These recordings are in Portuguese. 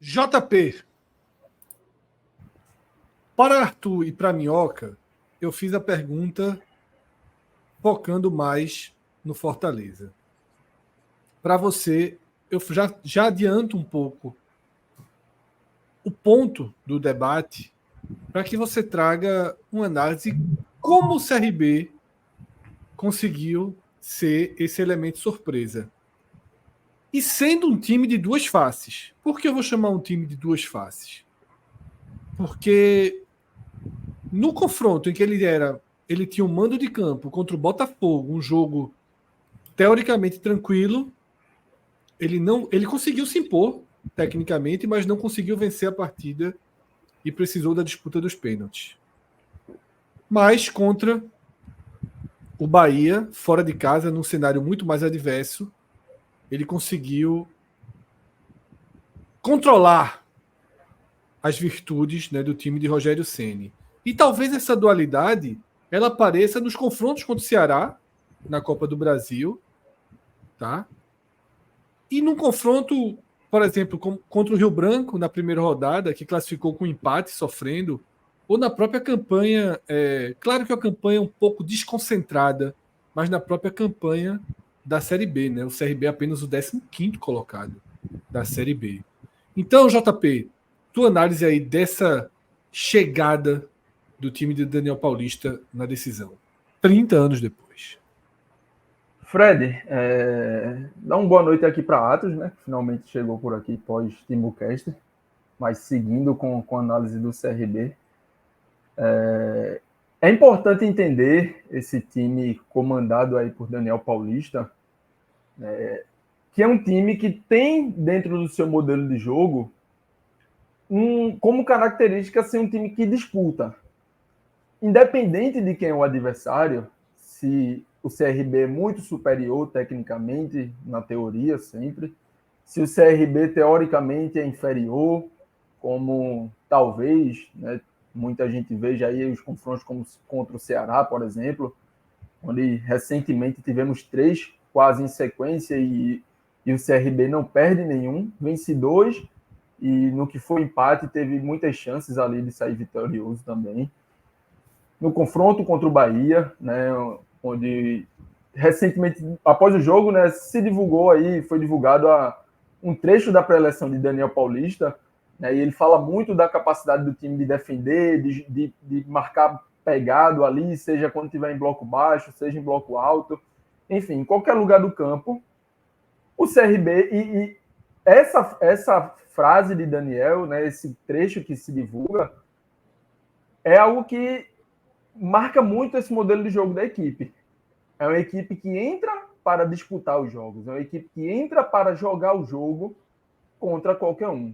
JP, para Arthur e para Minhoca, eu fiz a pergunta focando mais no Fortaleza. Para você, eu já adianto um pouco o ponto do debate para que você traga uma análise como o CRB conseguiu ser esse elemento surpresa. E sendo um time de duas faces. Por que eu vou chamar um time de duas faces? Porque no confronto em que ele tinha um mando de campo contra o Botafogo, um jogo teoricamente tranquilo, ele conseguiu se impor tecnicamente, mas não conseguiu vencer a partida e precisou da disputa dos pênaltis. Mas contra o Bahia, fora de casa, num cenário muito mais adverso, ele conseguiu controlar as virtudes, né, do time de Rogério Ceni. E talvez essa dualidade ela apareça nos confrontos contra o Ceará na Copa do Brasil, tá? E num confronto, por exemplo, contra o Rio Branco na primeira rodada, que classificou com empate, sofrendo, ou na própria campanha, claro que a campanha é um pouco desconcentrada, mas na própria campanha da Série B, né? O CRB é apenas o 15º colocado da Série B. Então, JP, tua análise aí dessa chegada do time de Daniel Paulista na decisão, 30 anos depois. Fred, dá uma boa noite aqui para Atos, né? Finalmente chegou por aqui pós-Timbucast, mas seguindo com a análise do CRB. É importante entender esse time comandado aí por Daniel Paulista, que é um time que tem dentro do seu modelo de jogo como característica ser um time que disputa. Independente de quem é o adversário, se o CRB é muito superior tecnicamente, na teoria sempre, se o CRB teoricamente é inferior, como talvez, né, muita gente veja aí os confrontos como contra o Ceará, por exemplo, onde recentemente tivemos 3 quase em sequência e o CRB não perde nenhum, vence 2 e no que foi empate teve muitas chances ali de sair vitorioso também. No confronto contra o Bahia, né, onde recentemente, após o jogo, né, foi divulgado um trecho da pré-eleção de Daniel Paulista, né, e ele fala muito da capacidade do time de defender, de marcar pegado ali, seja quando estiver em bloco baixo, seja em bloco alto, enfim, em qualquer lugar do campo. O CRB, e essa frase de Daniel, né, esse trecho que se divulga, é algo que marca muito esse modelo de jogo da equipe. É uma equipe que entra para disputar os jogos, é uma equipe que entra para jogar o jogo contra qualquer um.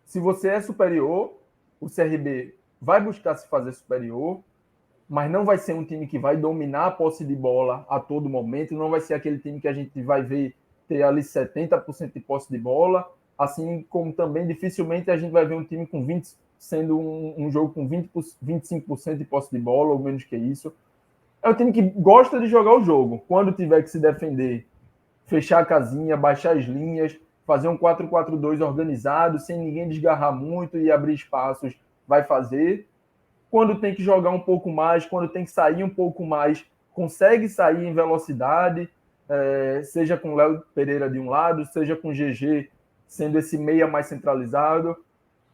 Se você é superior, o CRB vai buscar se fazer superior, mas não vai ser um time que vai dominar a posse de bola a todo momento, não vai ser aquele time que a gente vai ver ter ali 70% de posse de bola, assim como também dificilmente a gente vai ver um time com 20, sendo um jogo com 25% de posse de bola, ou menos que isso. É um time que gosta de jogar o jogo. Quando tiver que se defender, fechar a casinha, baixar as linhas, fazer um 4-4-2 organizado, sem ninguém desgarrar muito e abrir espaços, vai fazer. Quando tem que jogar um pouco mais, quando tem que sair um pouco mais, consegue sair em velocidade, seja com o Léo Pereira de um lado, seja com o GG sendo esse meia mais centralizado.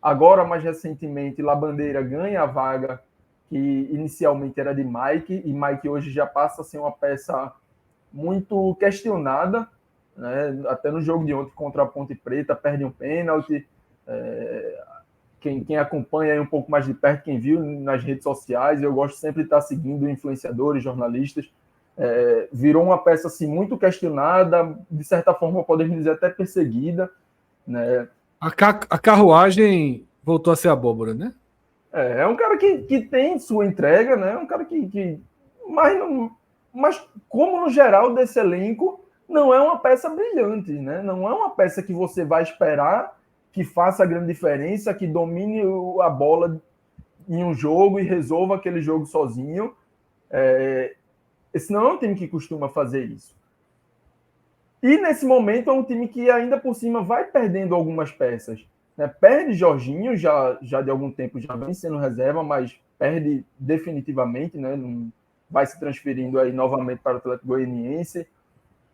Agora, mais recentemente, Labandeira ganha a vaga que inicialmente era de Mike, e Mike hoje já passa a ser uma peça muito questionada, né? Até no jogo de ontem contra a Ponte Preta, perde um pênalti. Quem acompanha aí um pouco mais de perto, quem viu nas redes sociais, eu gosto sempre de estar seguindo influenciadores, jornalistas, virou uma peça assim, muito questionada, de certa forma, podemos dizer até perseguida, né? A carruagem voltou a ser abóbora, né? É um cara que tem sua entrega, né? Um cara mas como no geral desse elenco, não é uma peça brilhante, né? Não é uma peça que você vai esperar que faça a grande diferença, que domine a bola em um jogo e resolva aquele jogo sozinho. Esse não é um time que costuma fazer isso. E nesse momento é um time que ainda por cima vai perdendo algumas peças. né? Perde Jorginho, já de algum tempo já vem sendo reserva, mas perde definitivamente, né? Não vai se transferindo aí novamente para o Atlético Goianiense.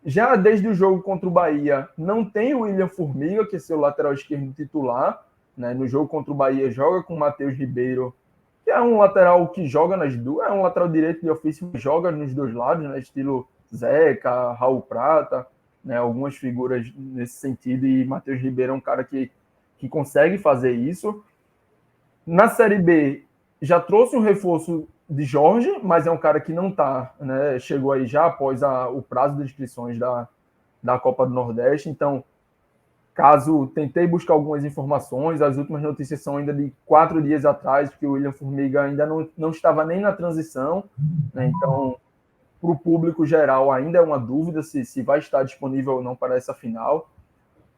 Já desde o jogo contra o Bahia, não tem o William Formiga, que é seu lateral esquerdo titular, né? No jogo contra o Bahia, joga com o Matheus Ribeiro, que é um lateral que joga nas duas, é um lateral direito de ofício que joga nos dois lados, né? Estilo Zeca, Raul Prata, né? Algumas figuras nesse sentido, e Matheus Ribeiro é um cara que consegue fazer isso. Na Série B, já trouxe um reforço de Jorge, mas é um cara que não está, né? Chegou aí já após o prazo de inscrições da Copa do Nordeste. Então, caso tentei buscar algumas informações, as últimas notícias são ainda de 4 dias atrás, que o William Formiga ainda não estava nem na transição, né? Então, para o público geral, ainda é uma dúvida se vai estar disponível ou não para essa final.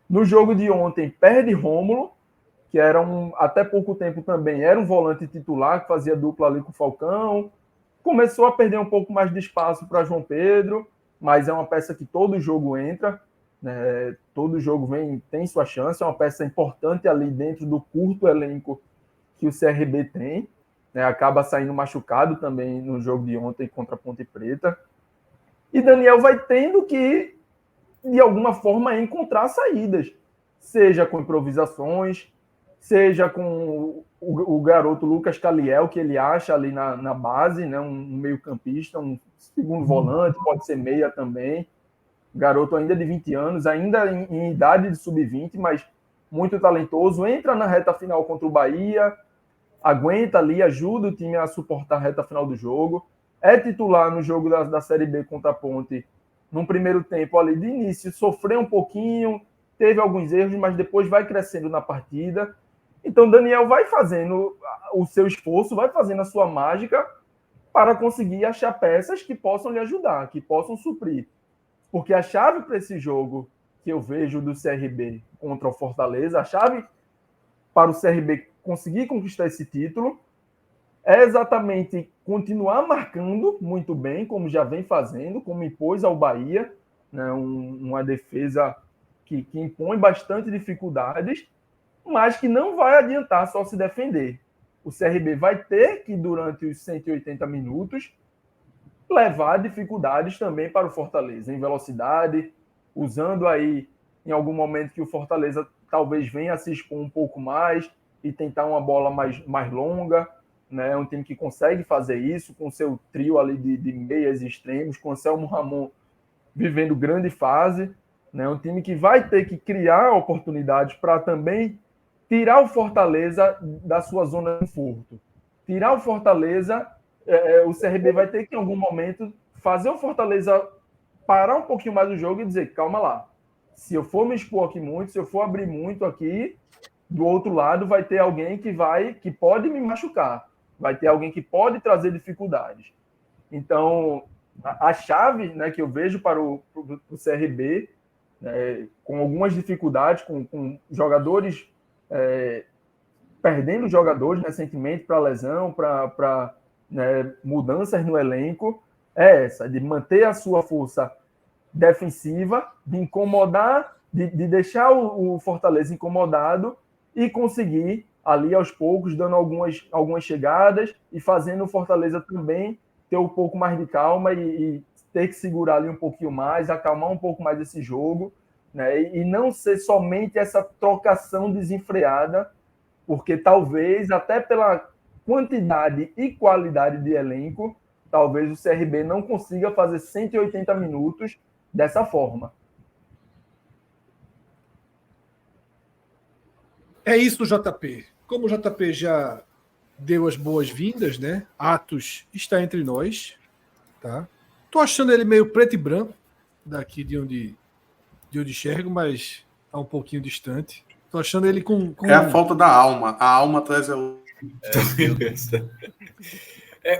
No jogo de ontem, perde Rômulo, que era até pouco tempo também era um volante titular, que fazia dupla ali com o Falcão. Começou a perder um pouco mais de espaço para João Pedro, mas é uma peça que todo jogo entra, né? Todo jogo tem sua chance, é uma peça importante ali dentro do curto elenco que o CRB tem, né? Acaba saindo machucado também no jogo de ontem contra a Ponte Preta. E Daniel vai tendo que, de alguma forma, encontrar saídas, seja com improvisações, seja com o garoto Lucas Caliel, que ele acha ali na base, né? Um meio-campista, um segundo volante, pode ser meia também. Garoto ainda de 20 anos, ainda em idade de sub-20, mas muito talentoso. Entra na reta final contra o Bahia, aguenta ali, ajuda o time a suportar a reta final do jogo. É titular no jogo da Série B contra a Ponte. Num primeiro tempo ali de início, sofreu um pouquinho, teve alguns erros, mas depois vai crescendo na partida. Então, Daniel vai fazendo o seu esforço, vai fazendo a sua mágica para conseguir achar peças que possam lhe ajudar, que possam suprir. Porque a chave para esse jogo que eu vejo do CRB contra o Fortaleza, a chave para o CRB conseguir conquistar esse título é exatamente continuar marcando muito bem, como já vem fazendo, como impôs ao Bahia, né? Uma defesa que impõe bastante dificuldades, mas que não vai adiantar só se defender. O CRB vai ter que, durante os 180 minutos, levar dificuldades também para o Fortaleza, em velocidade, usando aí, em algum momento que o Fortaleza talvez venha a se expor um pouco mais e tentar uma bola mais longa, né? É um time que consegue fazer isso, com seu trio ali de meias e extremos, com o Anselmo Ramon vivendo grande fase, né? Um time que vai ter que criar oportunidades para também tirar o Fortaleza da sua zona de conforto. Tirar o Fortaleza, o CRB vai ter que, em algum momento, fazer o Fortaleza parar um pouquinho mais o jogo e dizer, calma lá, se eu for me expor aqui muito, se eu for abrir muito aqui, do outro lado vai ter alguém que pode me machucar, vai ter alguém que pode trazer dificuldades. Então, a chave, né, que eu vejo para o CRB, com algumas dificuldades, com jogadores perdendo jogadores recentemente para lesão, para mudanças no elenco, é essa, de manter a sua força defensiva, de incomodar, de deixar o Fortaleza incomodado e conseguir ali aos poucos, dando algumas chegadas e fazendo o Fortaleza também ter um pouco mais de calma e ter que segurar ali um pouquinho mais, acalmar um pouco mais esse jogo, né? E não ser somente essa trocação desenfreada, porque talvez, até pela quantidade e qualidade de elenco, talvez o CRB não consiga fazer 180 minutos dessa forma. É isso, JP. Como o JP já deu as boas-vindas, né? Atos está entre nós, tá? Tô achando ele meio preto e branco daqui de onde enxergo, mas tá um pouquinho distante. Tô achando ele com... É a falta da alma. A alma traz o...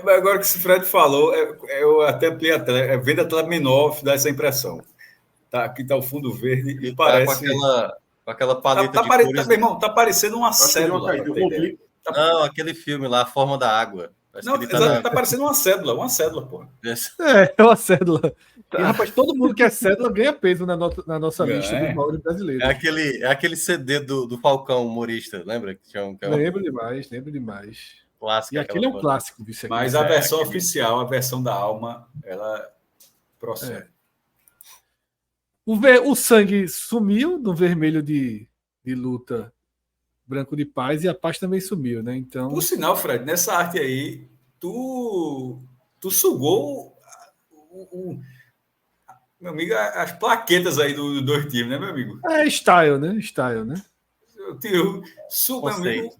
Agora que o Fred falou, eu até ampliei vendo a tela menor, dá essa impressão. Tá, aqui tá o fundo verde e parece... Com aquela paleta de cores... meu irmão, tá parecendo uma célula. Não, aquele filme lá, A Forma da Água. Parece Não, que ele tá tá parecendo uma cédula, pô. É uma cédula. E, rapaz, todo mundo que é cédula ganha peso na nossa lista dos maiores brasileiros. É aquele CD do Falcão, humorista, lembra? Que tinha Lembro demais. Clássico. E aquele é um clássico, viu? Mas a versão oficial, a versão da alma, ela procede. O sangue sumiu no vermelho de luta branco de paz e a paz também sumiu, né? Então. Por sinal, Fred, nessa arte aí, tu sugou meu amigo, as plaquetas aí dos dois times, né, meu amigo? É style, né? Eu tiro meu amigo.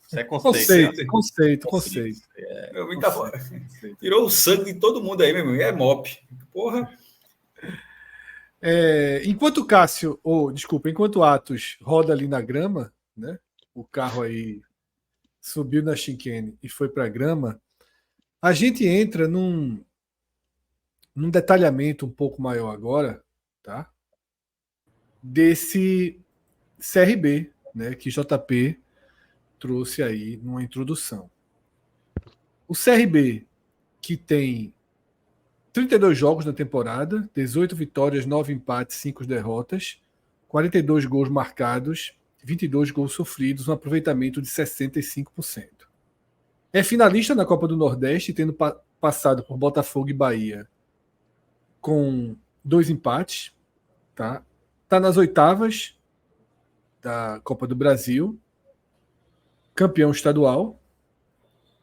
Isso é conceito. Meu amigo tirou o sangue de todo mundo aí, meu amigo. É mop. Porra. Enquanto Atos roda ali na grama, né? O carro aí subiu na chicane e foi para a grama, a gente entra num detalhamento um pouco maior agora, tá? Desse CRB, né? Que JP trouxe aí numa introdução. O CRB, que tem 32 jogos na temporada, 18 vitórias, 9 empates, 5 derrotas, 42 gols marcados, 22 gols sofridos, um aproveitamento de 65%. É finalista na Copa do Nordeste, tendo passado por Botafogo e Bahia com 2 empates. Tá nas oitavas da Copa do Brasil, campeão estadual,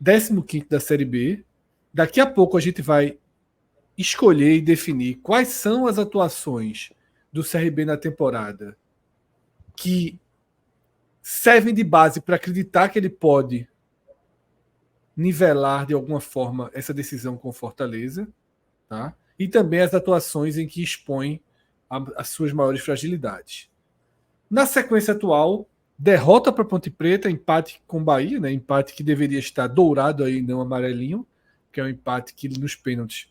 15º da Série B. Daqui a pouco a gente vai escolher e definir quais são as atuações do CRB na temporada que servem de base para acreditar que ele pode nivelar de alguma forma essa decisão com Fortaleza, tá? E também as atuações em que expõe as suas maiores fragilidades. Na sequência atual, derrota para Ponte Preta, empate com Bahia, né? Empate que deveria estar dourado aí, não amarelinho, que é um empate que nos pênaltis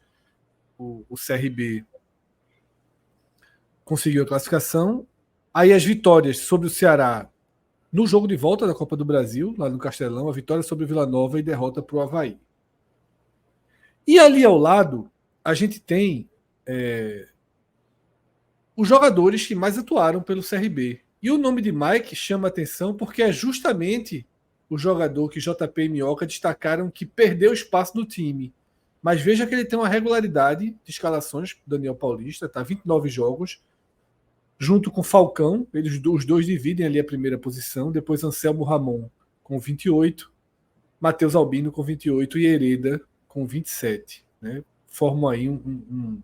o CRB conseguiu a classificação. Aí as vitórias sobre o Ceará no jogo de volta da Copa do Brasil, lá no Castelão, a vitória sobre o Vila Nova e derrota para o Avaí. E ali ao lado, a gente tem os jogadores que mais atuaram pelo CRB. E o nome de Mike chama atenção porque é justamente o jogador que JP e Minhoca destacaram que perdeu espaço no time. Mas veja que ele tem uma regularidade de escalações, Daniel Paulista, tá? 29 jogos, junto com Falcão, os dois dividem ali a primeira posição, depois Anselmo Ramon com 28, Matheus Albino com 28 e Hereda com 27. Né? Formam aí um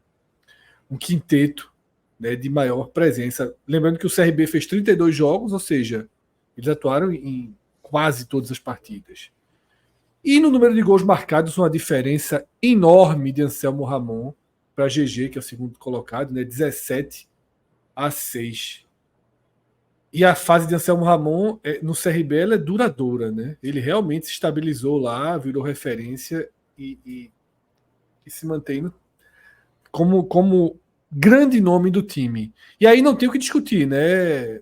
quinteto, né, de maior presença. Lembrando que o CRB fez 32 jogos, ou seja, eles atuaram em quase todas as partidas. E no número de gols marcados, uma diferença enorme de Anselmo Ramon para GG, que é o segundo colocado, né, 17-6. E a fase de Anselmo Ramon no CRB ela é duradoura, né? Ele realmente se estabilizou lá, virou referência e se mantém como grande nome do time. E aí não tem o que discutir, né,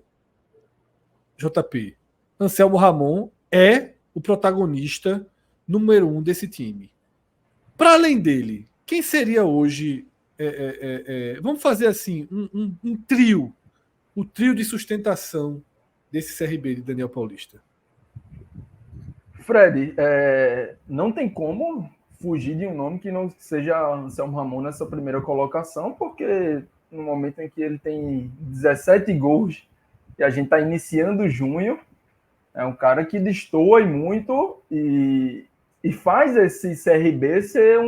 JP? Anselmo Ramon é o protagonista número 1 desse time. Para além dele, quem seria hoje... vamos fazer assim, um trio. O trio de sustentação desse CRB de Daniel Paulista. Fred, não tem como fugir de um nome que não seja Anselmo Ramon nessa primeira colocação, porque no momento em que ele tem 17 gols e a gente está iniciando junho, é um cara que destoa muito e faz esse CRB ser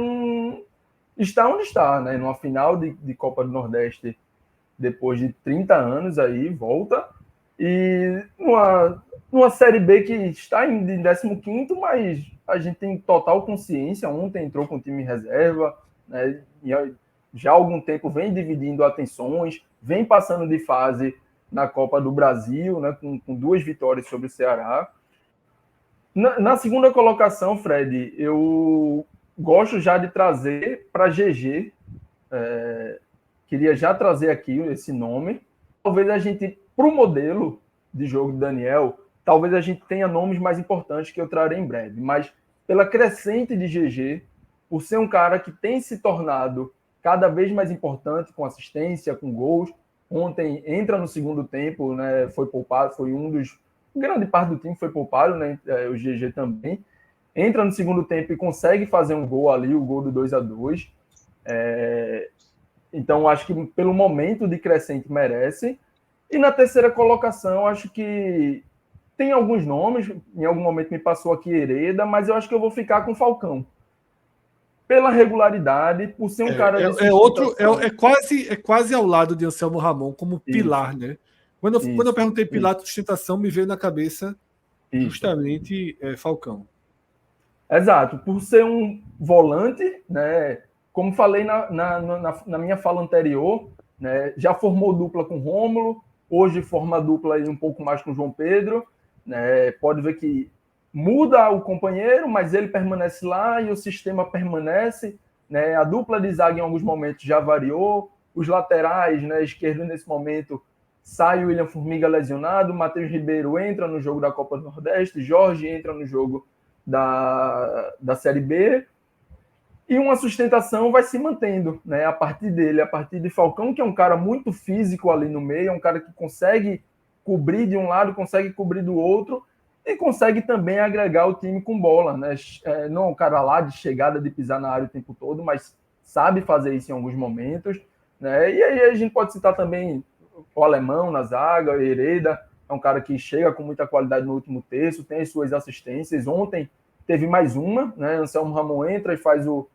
está onde está, né? Numa final de Copa do Nordeste, depois de 30 anos aí, volta, e numa Série B que está em 15º, mas a gente tem total consciência, ontem entrou com o time em reserva, né? E já há algum tempo vem dividindo atenções, vem passando de fase na Copa do Brasil, né? Com 2 vitórias sobre o Ceará. Na segunda colocação, Fred, eu gosto já de trazer para GG, queria já trazer aqui esse nome. Talvez a gente, para o modelo de jogo de Daniel, talvez a gente tenha nomes mais importantes que eu trarei em breve. Mas pela crescente de GG, por ser um cara que tem se tornado cada vez mais importante com assistência, com gols. Ontem entra no segundo tempo, né? Foi poupado, foi um dos... Grande parte do time foi poupado, né? O GG também. Entra no segundo tempo e consegue fazer um gol ali, o gol do 2-2. Então, acho que pelo momento de crescente merece. E na terceira colocação, acho que tem alguns nomes. Em algum momento me passou aqui Hereda, mas eu acho que eu vou ficar com o Falcão. Pela regularidade, por ser um cara de sustentação. É quase ao lado de Anselmo Ramon como pilar, né? Quando eu perguntei pilar de sustentação, me veio na cabeça justamente Falcão. Exato, por ser um volante, né? Como falei na minha fala anterior, né? Já formou dupla com Rômulo, hoje forma dupla aí um pouco mais com o João Pedro, né? Pode ver que muda o companheiro, mas ele permanece lá e o sistema permanece, né? A dupla de zaga em alguns momentos já variou, os laterais, né? Esquerdo nesse momento sai o William Formiga lesionado, Matheus Ribeiro entra no jogo da Copa do Nordeste, Jorge entra no jogo da Série B, e uma sustentação vai se mantendo, né? A partir dele, a partir de Falcão, que é um cara muito físico ali no meio, é um cara que consegue cobrir de um lado, consegue cobrir do outro, e consegue também agregar o time com bola, né? Não é um cara lá de chegada, de pisar na área o tempo todo, mas sabe fazer isso em alguns momentos, né? E aí a gente pode citar também o Alemão na zaga, o Hereda, é um cara que chega com muita qualidade no último terço, tem as suas assistências. Ontem teve mais uma, né? Anselmo Ramon entra e faz o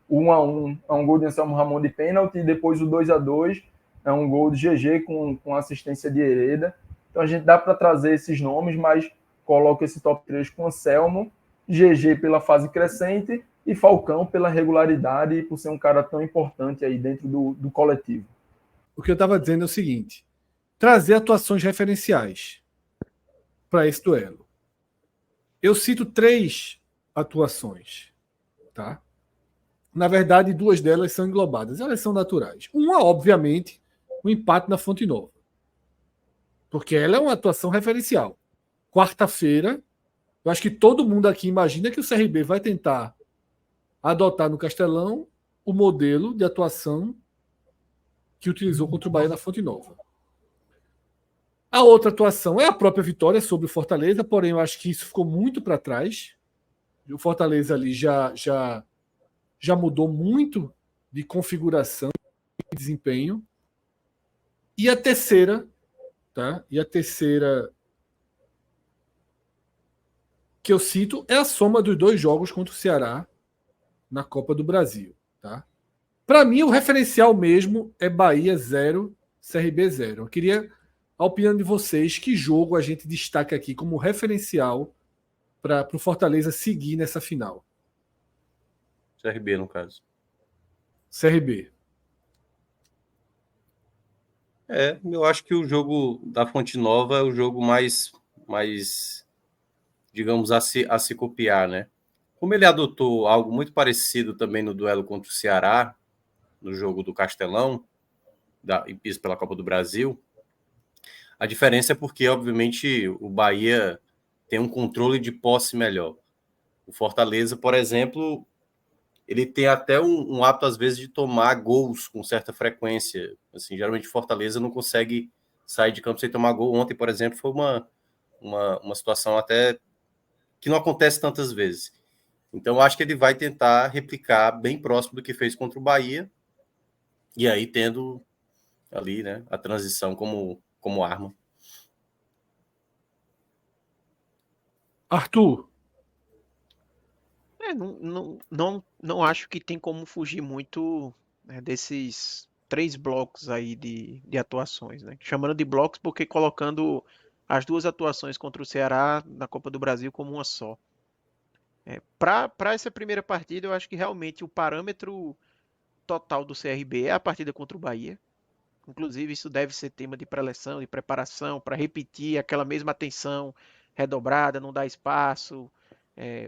1-1, é um gol de Anselmo Ramon de pênalti, e depois o 2-2 é um gol de GG com assistência de Hereda. Então a gente dá para trazer esses nomes, mas coloco esse top 3 com Anselmo, GG pela fase crescente e Falcão pela regularidade e por ser um cara tão importante aí dentro do coletivo. O que eu estava dizendo é o seguinte: trazer atuações referenciais para esse duelo. Eu cito 3 atuações, tá? Na verdade, 2 delas são englobadas, elas são naturais. Uma, obviamente, o empate na Fonte Nova, porque ela é uma atuação referencial. Quarta-feira, eu acho que todo mundo aqui imagina que o CRB vai tentar adotar no Castelão o modelo de atuação que utilizou contra o Bahia na Fonte Nova. A outra atuação é a própria vitória sobre o Fortaleza, porém eu acho que isso ficou muito para trás. O Fortaleza ali já mudou muito de configuração e desempenho. E a terceira, tá? E a terceira que eu cito é a soma dos 2 jogos contra o Ceará na Copa do Brasil, tá? Para mim, o referencial mesmo é Bahia 0, CRB 0. Eu queria a opinião de vocês. Que jogo a gente destaca aqui como referencial para o Fortaleza seguir nessa final? CRB, no caso. CRB. Eu acho que o jogo da Fonte Nova é o jogo mais digamos, a se copiar, né? Como ele adotou algo muito parecido também no duelo contra o Ceará, no jogo do Castelão, isso pela Copa do Brasil, a diferença é porque, obviamente, o Bahia tem um controle de posse melhor. O Fortaleza, por exemplo, ele tem até um hábito, às vezes, de tomar gols com certa frequência. Assim, geralmente, o Fortaleza não consegue sair de campo sem tomar gol. Ontem, por exemplo, foi uma situação até que não acontece tantas vezes. Então, acho que ele vai tentar replicar bem próximo do que fez contra o Bahia, e aí tendo ali, né, a transição como arma. Arthur. Não acho que tem como fugir muito, né, desses 3 blocos aí de atuações, né? Chamando de blocos porque colocando as 2 atuações contra o Ceará na Copa do Brasil como uma só. Para essa primeira partida, eu acho que realmente o parâmetro total do CRB é a partida contra o Bahia. Inclusive, isso deve ser tema de preleção, de preparação, para repetir aquela mesma atenção redobrada, não dar espaço.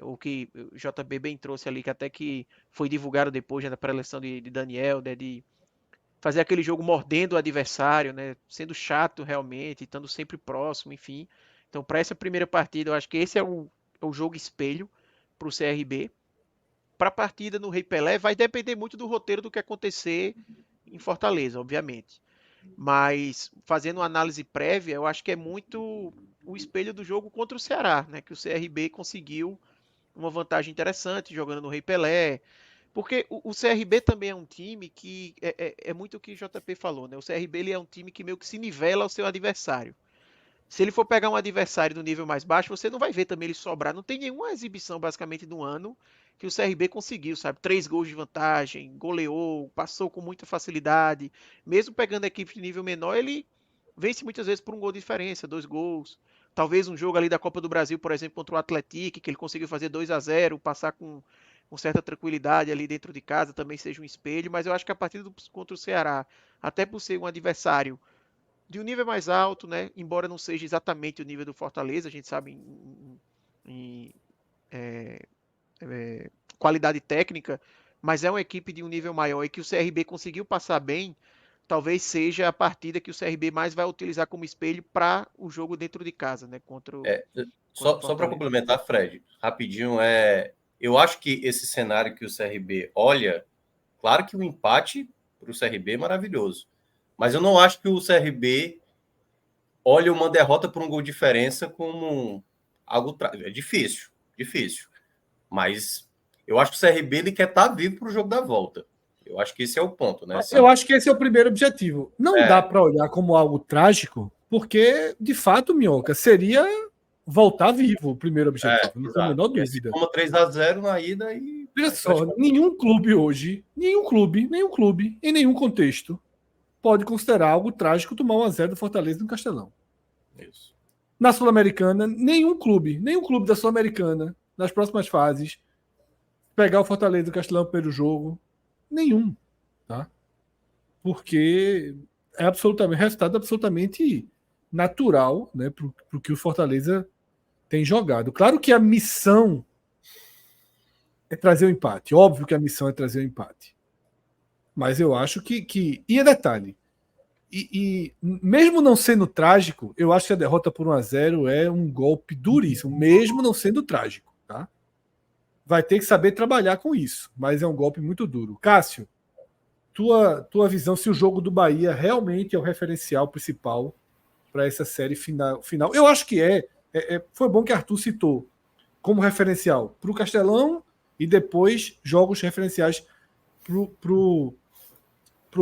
O que o JB bem trouxe ali, que até que foi divulgado depois, né, da preleção de Daniel, né, de fazer aquele jogo mordendo o adversário, né, sendo chato realmente, estando sempre próximo, enfim. Então, para essa primeira partida, eu acho que esse é o jogo espelho para o CRB. Para a partida no Rei Pelé vai depender muito do roteiro do que acontecer em Fortaleza, obviamente. Mas fazendo uma análise prévia, eu acho que é muito o espelho do jogo contra o Ceará, né? Que o CRB conseguiu uma vantagem interessante jogando no Rei Pelé. Porque o CRB também é um time que é muito o que o JP falou, né? O CRB ele é um time que meio que se nivela ao seu adversário. Se ele for pegar um adversário do nível mais baixo, você não vai ver também ele sobrar. Não tem nenhuma exibição, basicamente, do ano que o CRB conseguiu, sabe? 3 gols de vantagem, goleou, passou com muita facilidade. Mesmo pegando equipes de nível menor, ele vence muitas vezes por um gol de diferença, 2 gols. Talvez um jogo ali da Copa do Brasil, por exemplo, contra o Atlético, que ele conseguiu fazer 2-0, passar com certa tranquilidade ali dentro de casa, também seja um espelho. Mas eu acho que a partida contra o Ceará, até por ser um adversário de um nível mais alto, né? Embora não seja exatamente o nível do Fortaleza, a gente sabe em qualidade técnica, mas é uma equipe de um nível maior e que o CRB conseguiu passar bem, talvez seja a partida que o CRB mais vai utilizar como espelho para o jogo dentro de casa, né? Só para complementar, Fred, rapidinho, eu acho que esse cenário que o CRB olha, claro que o empate para o CRB é maravilhoso, mas eu não acho que o CRB olha uma derrota por um gol de diferença como algo... É difícil. Mas eu acho que o CRB ele quer estar vivo para o jogo da volta. Eu acho que esse é o ponto, né? Eu acho que esse é o primeiro objetivo. Não dá para olhar como algo trágico, porque, de fato, Minhoca, seria voltar vivo o primeiro objetivo. Não tem a menor dúvida. Como 3-0 na ida e... Veja só, nenhum clube hoje, nenhum clube, em nenhum contexto, pode considerar algo trágico tomar 1-0 do Fortaleza no Castelão. Isso. Na Sul-Americana, nenhum clube da Sul-Americana, nas próximas fases, pegar o Fortaleza do Castelão no primeiro jogo, nenhum, tá? Porque é resultado absolutamente natural, né, pro que o Fortaleza tem jogado. Claro que a missão é trazer o empate. Óbvio que a missão é trazer o empate. Mas eu acho que... E é detalhe. E mesmo não sendo trágico, eu acho que a derrota por 1-0 é um golpe duríssimo, mesmo não sendo trágico, tá? Vai ter que saber trabalhar com isso, mas é um golpe muito duro. Cássio, tua visão se o jogo do Bahia realmente é o referencial principal para essa série final? Eu acho que foi bom que Arthur citou como referencial para o Castelão e depois jogos referenciais pro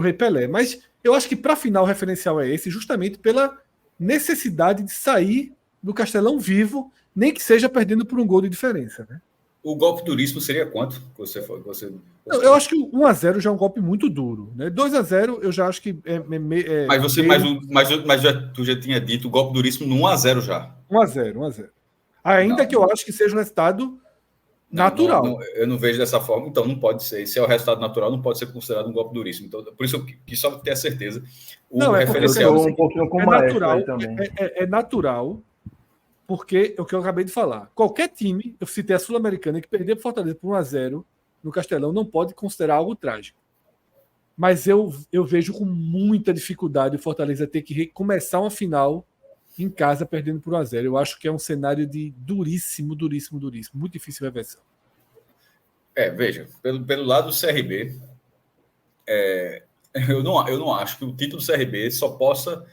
Rei Pelé. Mas eu acho que para a final o referencial é esse, justamente pela necessidade de sair do Castelão vivo, nem que seja perdendo por um gol de diferença, né? O golpe duríssimo seria quanto? Eu acho que o 1-0 já é um golpe muito duro, né? 2-0 eu já acho que mas tu já tinha dito o golpe duríssimo no 1-0 já. 1-0. Ainda que eu acho que seja um resultado natural. Não, eu não vejo dessa forma, então não pode ser. Se é o resultado natural, não pode ser considerado um golpe duríssimo. Então, por isso eu quis só ter a certeza. Referencial um pouquinho com natural também. É natural, porque é o que eu acabei de falar. Qualquer time, eu citei a Sul-Americana, que perder para o Fortaleza por 1-0 no Castelão, não pode considerar algo trágico. Mas eu vejo com muita dificuldade o Fortaleza ter que começar uma final em casa perdendo por 1-0. Eu acho que é um cenário de duríssimo. Muito difícil reversão. Veja, pelo lado do CRB, eu não acho que o título do CRB só possa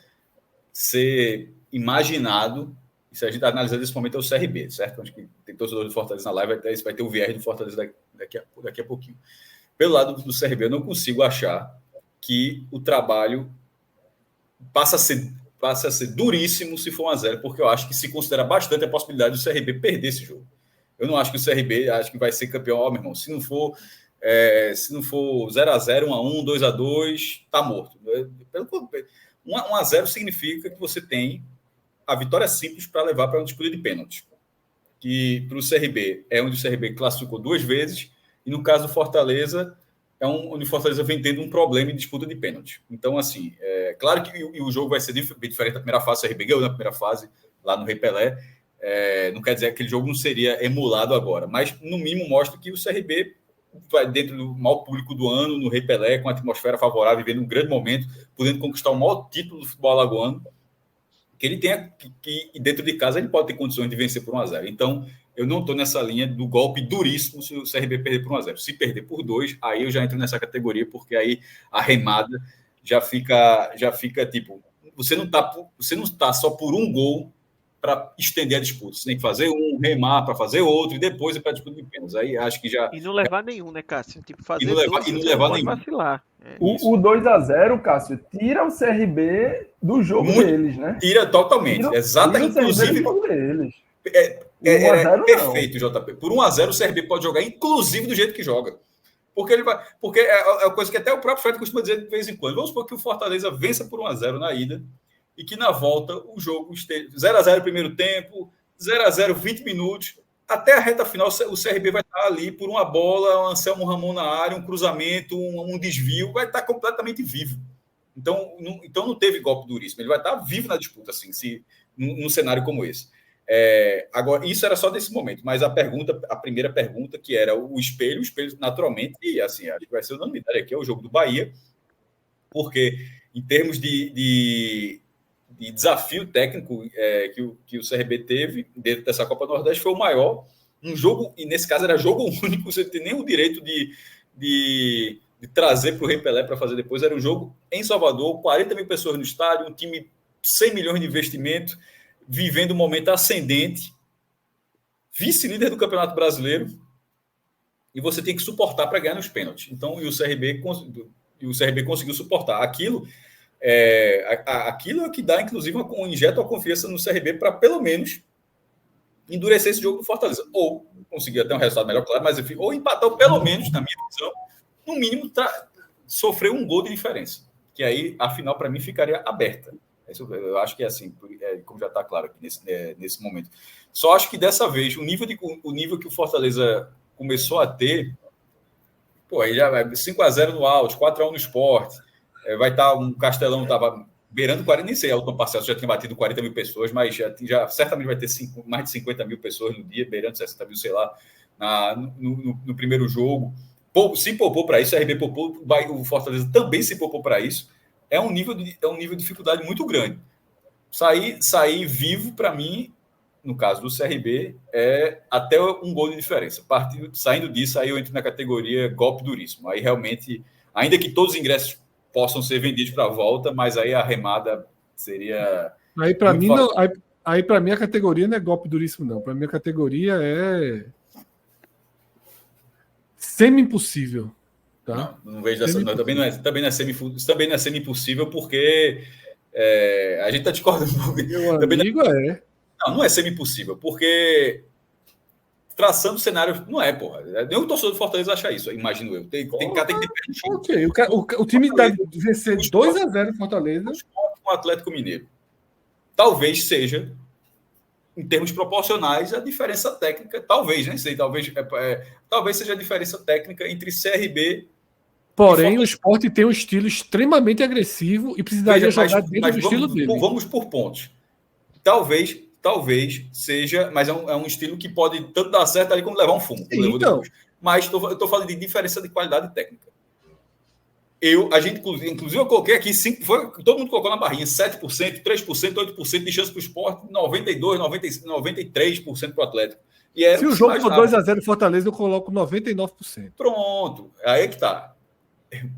ser imaginado, e se a gente analisar nesse momento é o CRB, certo? Acho que tem torcedor do Fortaleza na live, vai ter o viés do Fortaleza daqui a pouquinho. Pelo lado do CRB, eu não consigo achar que o trabalho passa a ser duríssimo se for 1-0, porque eu acho que se considera bastante a possibilidade do CRB perder esse jogo. Eu não acho que o CRB acho que vai ser campeão, meu irmão. Se não for 0-0, 1-1, 2-2, tá morto. 1-0 significa que você tem a vitória simples para levar para uma disputa de pênalti. Que para o CRB é onde o CRB classificou 2 vezes, e no caso do Fortaleza é onde o Fortaleza vem tendo um problema em disputa de pênalti. Então, assim, claro que o jogo vai ser bem diferente da primeira fase. O CRB ganhou na primeira fase, lá no Rei Pelé. Não quer dizer que aquele jogo não seria emulado agora, mas, no mínimo, mostra que o CRB vai dentro do maior público do ano, no Rei Pelé, com a atmosfera favorável, vivendo um grande momento, podendo conquistar o maior título do futebol alagoano. que ele tenha que dentro de casa ele pode ter condições de vencer por 1-0. Então, eu não estou nessa linha do golpe duríssimo se o CRB perder por 1-0. Se perder por 2, aí eu já entro nessa categoria, porque aí a remada já fica tipo, você não tá só por um gol para estender a disputa. Você tem que fazer um, remar para fazer outro, e depois ir para a disputa de pênaltis. Aí acho que já... E não levar nenhum, né, Cássio? Tipo, fazer E não levar pode nenhum. vacilar. O 2-0, Cássio, tira o CRB do jogo deles, né? Tira totalmente. Exatamente. Inclusive, deles. Perfeito, JP. Por 1-0 o CRB pode jogar, inclusive do jeito que joga. Porque ele vai. Porque é uma coisa que até o próprio Fred costuma dizer de vez em quando. Vamos supor que o Fortaleza vença por 1-0 na ida e que na volta o jogo esteja 0-0 primeiro tempo, 0-0 20 minutos. Até a reta final, o CRB vai estar ali por uma bola, um Anselmo Ramon na área, um cruzamento, um desvio, vai estar completamente vivo. Então não teve golpe duríssimo. Ele vai estar vivo na disputa, assim, num cenário como esse. Agora, isso era só desse momento, mas a primeira pergunta, que era o espelho naturalmente, e assim, acho que vai ser unanimidade aqui, é o jogo do Bahia, porque em termos de desafio técnico que o CRB teve dentro dessa Copa do Nordeste foi o maior, um jogo, e nesse caso era jogo único, você não tem nem o direito de trazer para o Rei Pelé para fazer depois, era um jogo em Salvador, 40 mil pessoas no estádio, um time 100 milhões de investimento, vivendo um momento ascendente, vice-líder do Campeonato Brasileiro, e você tem que suportar para ganhar nos pênaltis. Então, o CRB conseguiu suportar. Aquilo é o que dá, inclusive, injeta a confiança no CRB para, pelo menos, endurecer esse jogo do Fortaleza. Ou conseguir até um resultado melhor, claro, mas enfim, ou empatar, ou pelo menos, na minha visão, no mínimo, sofrer um gol de diferença. Que aí, a final, para mim, ficaria aberta. Eu acho que é assim, como já está claro aqui nesse momento. Só acho que dessa vez, o nível que o Fortaleza começou a ter, aí já vai 5-0 no Alto, 4-1 no Sport, vai estar um Castelão, estava beirando 40, nem sei, a última parcela já tinha batido 40 mil pessoas, mas já certamente vai ter mais de 50 mil pessoas no dia, beirando 60 mil, sei lá, no primeiro jogo. Se poupou para isso, a RB poupou, o Fortaleza também se poupou para isso. É um nível de dificuldade muito grande. Sair vivo, para mim, no caso do CRB, é até um gol de diferença. Saindo disso, aí eu entro na categoria golpe duríssimo. Aí realmente, ainda que todos os ingressos possam ser vendidos para a volta, mas aí a remada seria... Aí para mim, para mim a categoria não é golpe duríssimo, não. Para mim a categoria é semi-impossível. Tá? Não vejo essa. Também não é semi-impossível, porque a gente está discordando um pouco. Meu amigo Não é semi-impossível, porque traçando o cenário, não é, porra. Nenhum torcedor do Fortaleza acha isso, imagino eu. Tem que ter ok, o time deve vencer 2-0 no Fortaleza. Com o Atlético Mineiro. Talvez seja, em termos proporcionais, a diferença técnica. Talvez, nem sei, talvez seja a diferença técnica entre CRB. Porém, o Sport tem um estilo extremamente agressivo e precisaria jogar dentro do estilo dele. Vamos por pontos. Talvez seja, mas é um estilo que pode tanto dar certo ali como levar um fumo. Sim, então. Mas eu estou falando de diferença de qualidade técnica. Inclusive, eu coloquei aqui, todo mundo colocou na barrinha, 7%, 3%, 8% de chance para o Sport, 92%, 93% para o Atlético. Se o jogo for 2-0 Fortaleza, eu coloco 99%. Pronto, aí é que está.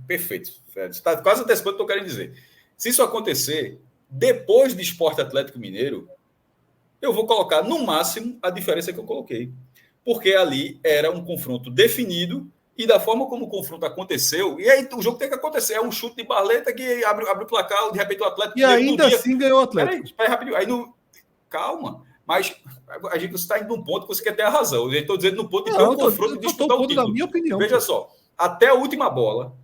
Perfeito, Fred. Você está quase antecipando o que eu quero dizer. Se isso acontecer, depois de Sport Atlético Mineiro, eu vou colocar, no máximo, a diferença que eu coloquei. Porque ali era um confronto definido e da forma como o confronto aconteceu, e aí o jogo tem que acontecer. É um chute de Barleta que abre o placar, de repente o Atlético... E ainda assim ganhou o Atlético. Peraí, rapidinho. Aí calma, mas a gente está indo num ponto que você quer ter a razão. Eu estou dizendo no ponto de ter um confronto e disputar o título. Da minha opinião. Veja só, até a última bola,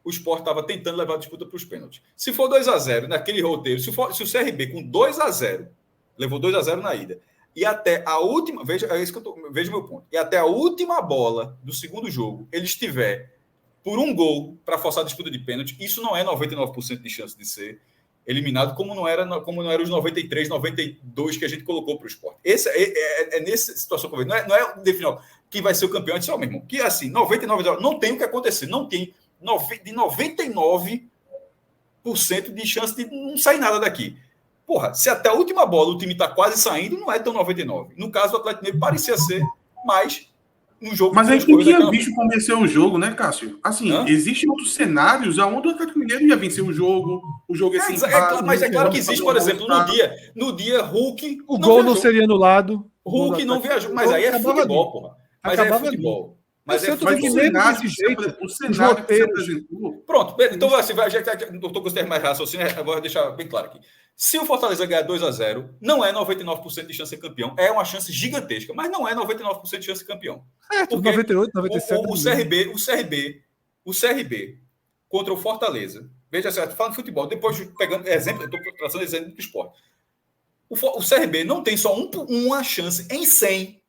o Sport estava tentando levar a disputa para os pênaltis. Se for 2-0 naquele roteiro, se o CRB com 2-0, levou 2-0 na ida, e até a última, veja meu ponto, e até a última bola do segundo jogo, ele estiver por um gol para forçar a disputa de pênalti, isso não é 99% de chance de ser eliminado, como não era os 93, 92 que a gente colocou para o Sport. Esse é nessa situação que eu vejo. Não é de final que vai ser o campeão, é o meu irmão. Que assim, 99 não tem o que acontecer, não tem. De 99 de chance de não sair nada daqui. Porra, se até a última bola o time está quase saindo, não é tão 99. No caso do Atlético Mineiro, parecia ser mais um jogo. Mas a gente não tinha visto como ia ser o jogo, né, Cássio? Assim, existem outros cenários onde o Atlético Mineiro ia vencer o jogo ia ser empate, mas é claro que existe, por exemplo, no dia Hulk. O gol não seria anulado. Hulk não viajou, mas aí é futebol, porra. Mas é futebol. Mas o cenário que se apresentou. Pronto, então assim, já que não estou conseguindo mais raciocínio, eu vou deixar bem claro aqui. Se o Fortaleza ganhar 2-0, não é 99% de chance de ser campeão. É uma chance gigantesca, mas não é 99% de chance de ser campeão. Porque 98, 97. O CRB contra o Fortaleza. Veja certo, falando de futebol, depois pegando exemplo, eu estou trazendo exemplo do esporte. O CRB não tem só uma chance em 100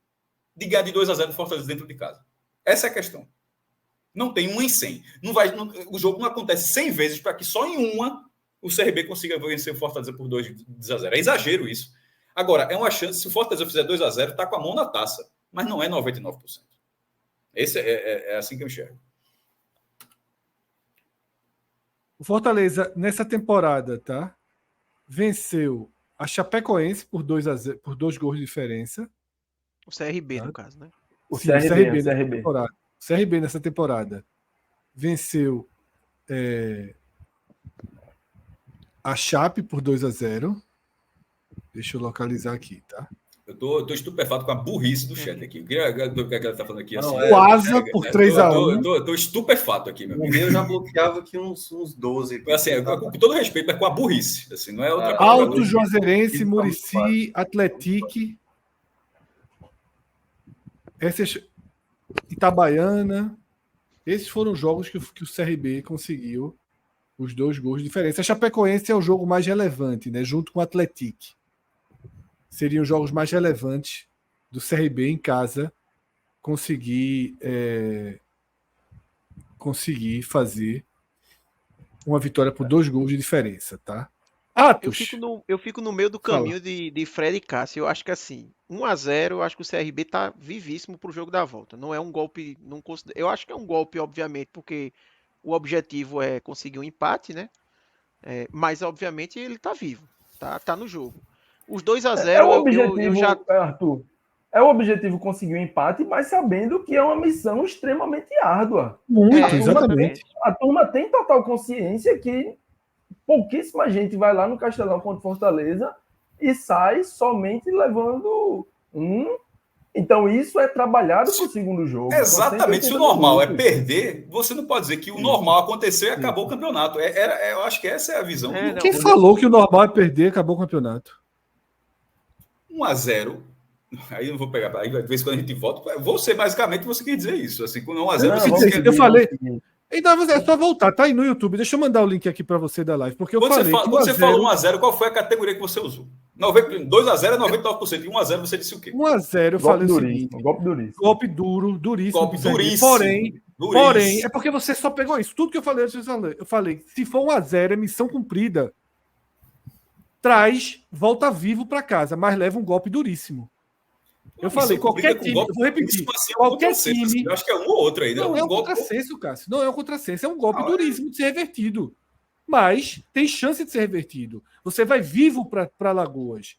de ganhar de 2-0 do Fortaleza dentro de casa. Essa é a questão. Não tem 1 em 100. O jogo não acontece 100 vezes para que só em uma o CRB consiga vencer o Fortaleza por 2-0. É exagero isso. Agora, é uma chance, se o Fortaleza fizer 2-0, está com a mão na taça. Mas não é 99%. Esse é assim que eu enxergo. O Fortaleza, nessa temporada, tá? Venceu a Chapecoense por 2-0, por 2 gols de diferença. O CRB, no caso, né? O CRB. O CRB nessa temporada venceu a Chape por 2-0. Deixa eu localizar aqui, tá? Eu tô estupefato com a burrice do chat aqui. O que ela tá falando aqui? Assim, o Asa por 3-1. Eu tô estupefato aqui, meu amigo. O meu já bloqueava aqui uns 12. Assim, com todo respeito, mas com a burrice. Assim, não é outra coisa. Alto Juazeirense, Murici, Atletique. Itabaiana. Esses foram os jogos que o CRB conseguiu os 2 gols de diferença. A Chapecoense é o jogo mais relevante, né? Junto com o Atletique. Seriam os jogos mais relevantes do CRB em casa conseguir fazer uma vitória por 2 gols de diferença, tá? Atos. Eu fico no meio do caminho de Fred e Cássio. Eu acho que assim, 1-0, eu acho que o CRB tá vivíssimo pro jogo da volta. Não é um golpe, eu acho que é um golpe, obviamente, porque o objetivo é conseguir um empate, né? Mas obviamente ele tá vivo, tá no jogo. Os 2-0 Arthur, é o objetivo conseguir um empate, mas sabendo que é uma missão extremamente árdua. Exatamente. A turma tem total consciência que pouquíssima gente vai lá no Castelão contra Fortaleza e sai somente levando um. Então isso é trabalhado para o segundo jogo. Exatamente. Se o normal é perder, você não pode dizer que o normal aconteceu e acabou o campeonato. Eu acho que essa é a visão. Quem falou que o normal é perder e acabou o campeonato? 1-0. Aí eu não vou pegar. Aí, de vez em quando a gente volta. Você, basicamente, você quer dizer isso. Assim, com 1-0, você disse que eu falei. Então, é só voltar, tá aí no YouTube. Deixa eu mandar o link aqui para você da live. Porque quando você falou 1-0, qual foi a categoria que você usou? 2-0 é 99%. E 1-0 você disse o quê? 1-0, eu falei o seguinte. Golpe duríssimo. Golpe duro, duríssimo. Golpe duríssimo. Porém, é porque você só pegou isso. Tudo que eu falei, eu falei, se for 1-0, é missão cumprida. Volta vivo para casa, mas leva um golpe duríssimo. Eu falei, qualquer time, eu vou repetir, qualquer time... Eu acho que é um ou outro aí. Não é um contrassenso, Cássio. Não é um contrassenso, é um golpe duríssimo de ser revertido. Mas tem chance de ser revertido. Você vai vivo para Lagoas.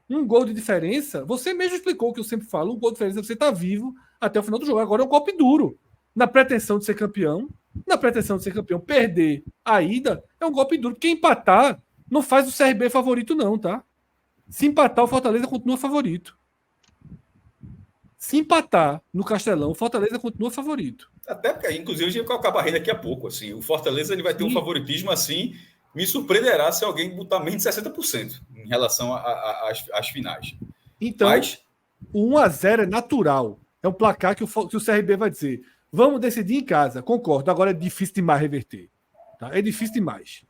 Um gol de diferença, você mesmo explicou o que eu sempre falo, um gol de diferença, você está vivo até o final do jogo. Agora é um golpe duro. Na pretensão de ser campeão, perder a ida é um golpe duro. Porque empatar não faz o CRB favorito não, tá? Se empatar, o Fortaleza continua favorito. Se empatar no Castelão, o Fortaleza continua favorito. Até porque, inclusive, a gente vai acabar dele daqui a pouco. Assim. O Fortaleza ele vai ter um favoritismo assim. Me surpreenderá se alguém botar menos de 60% em relação às finais. Então, o 1-0 é natural. É um placar que o CRB vai dizer: vamos decidir em casa. Concordo. Agora é difícil demais reverter. Tá? É difícil demais.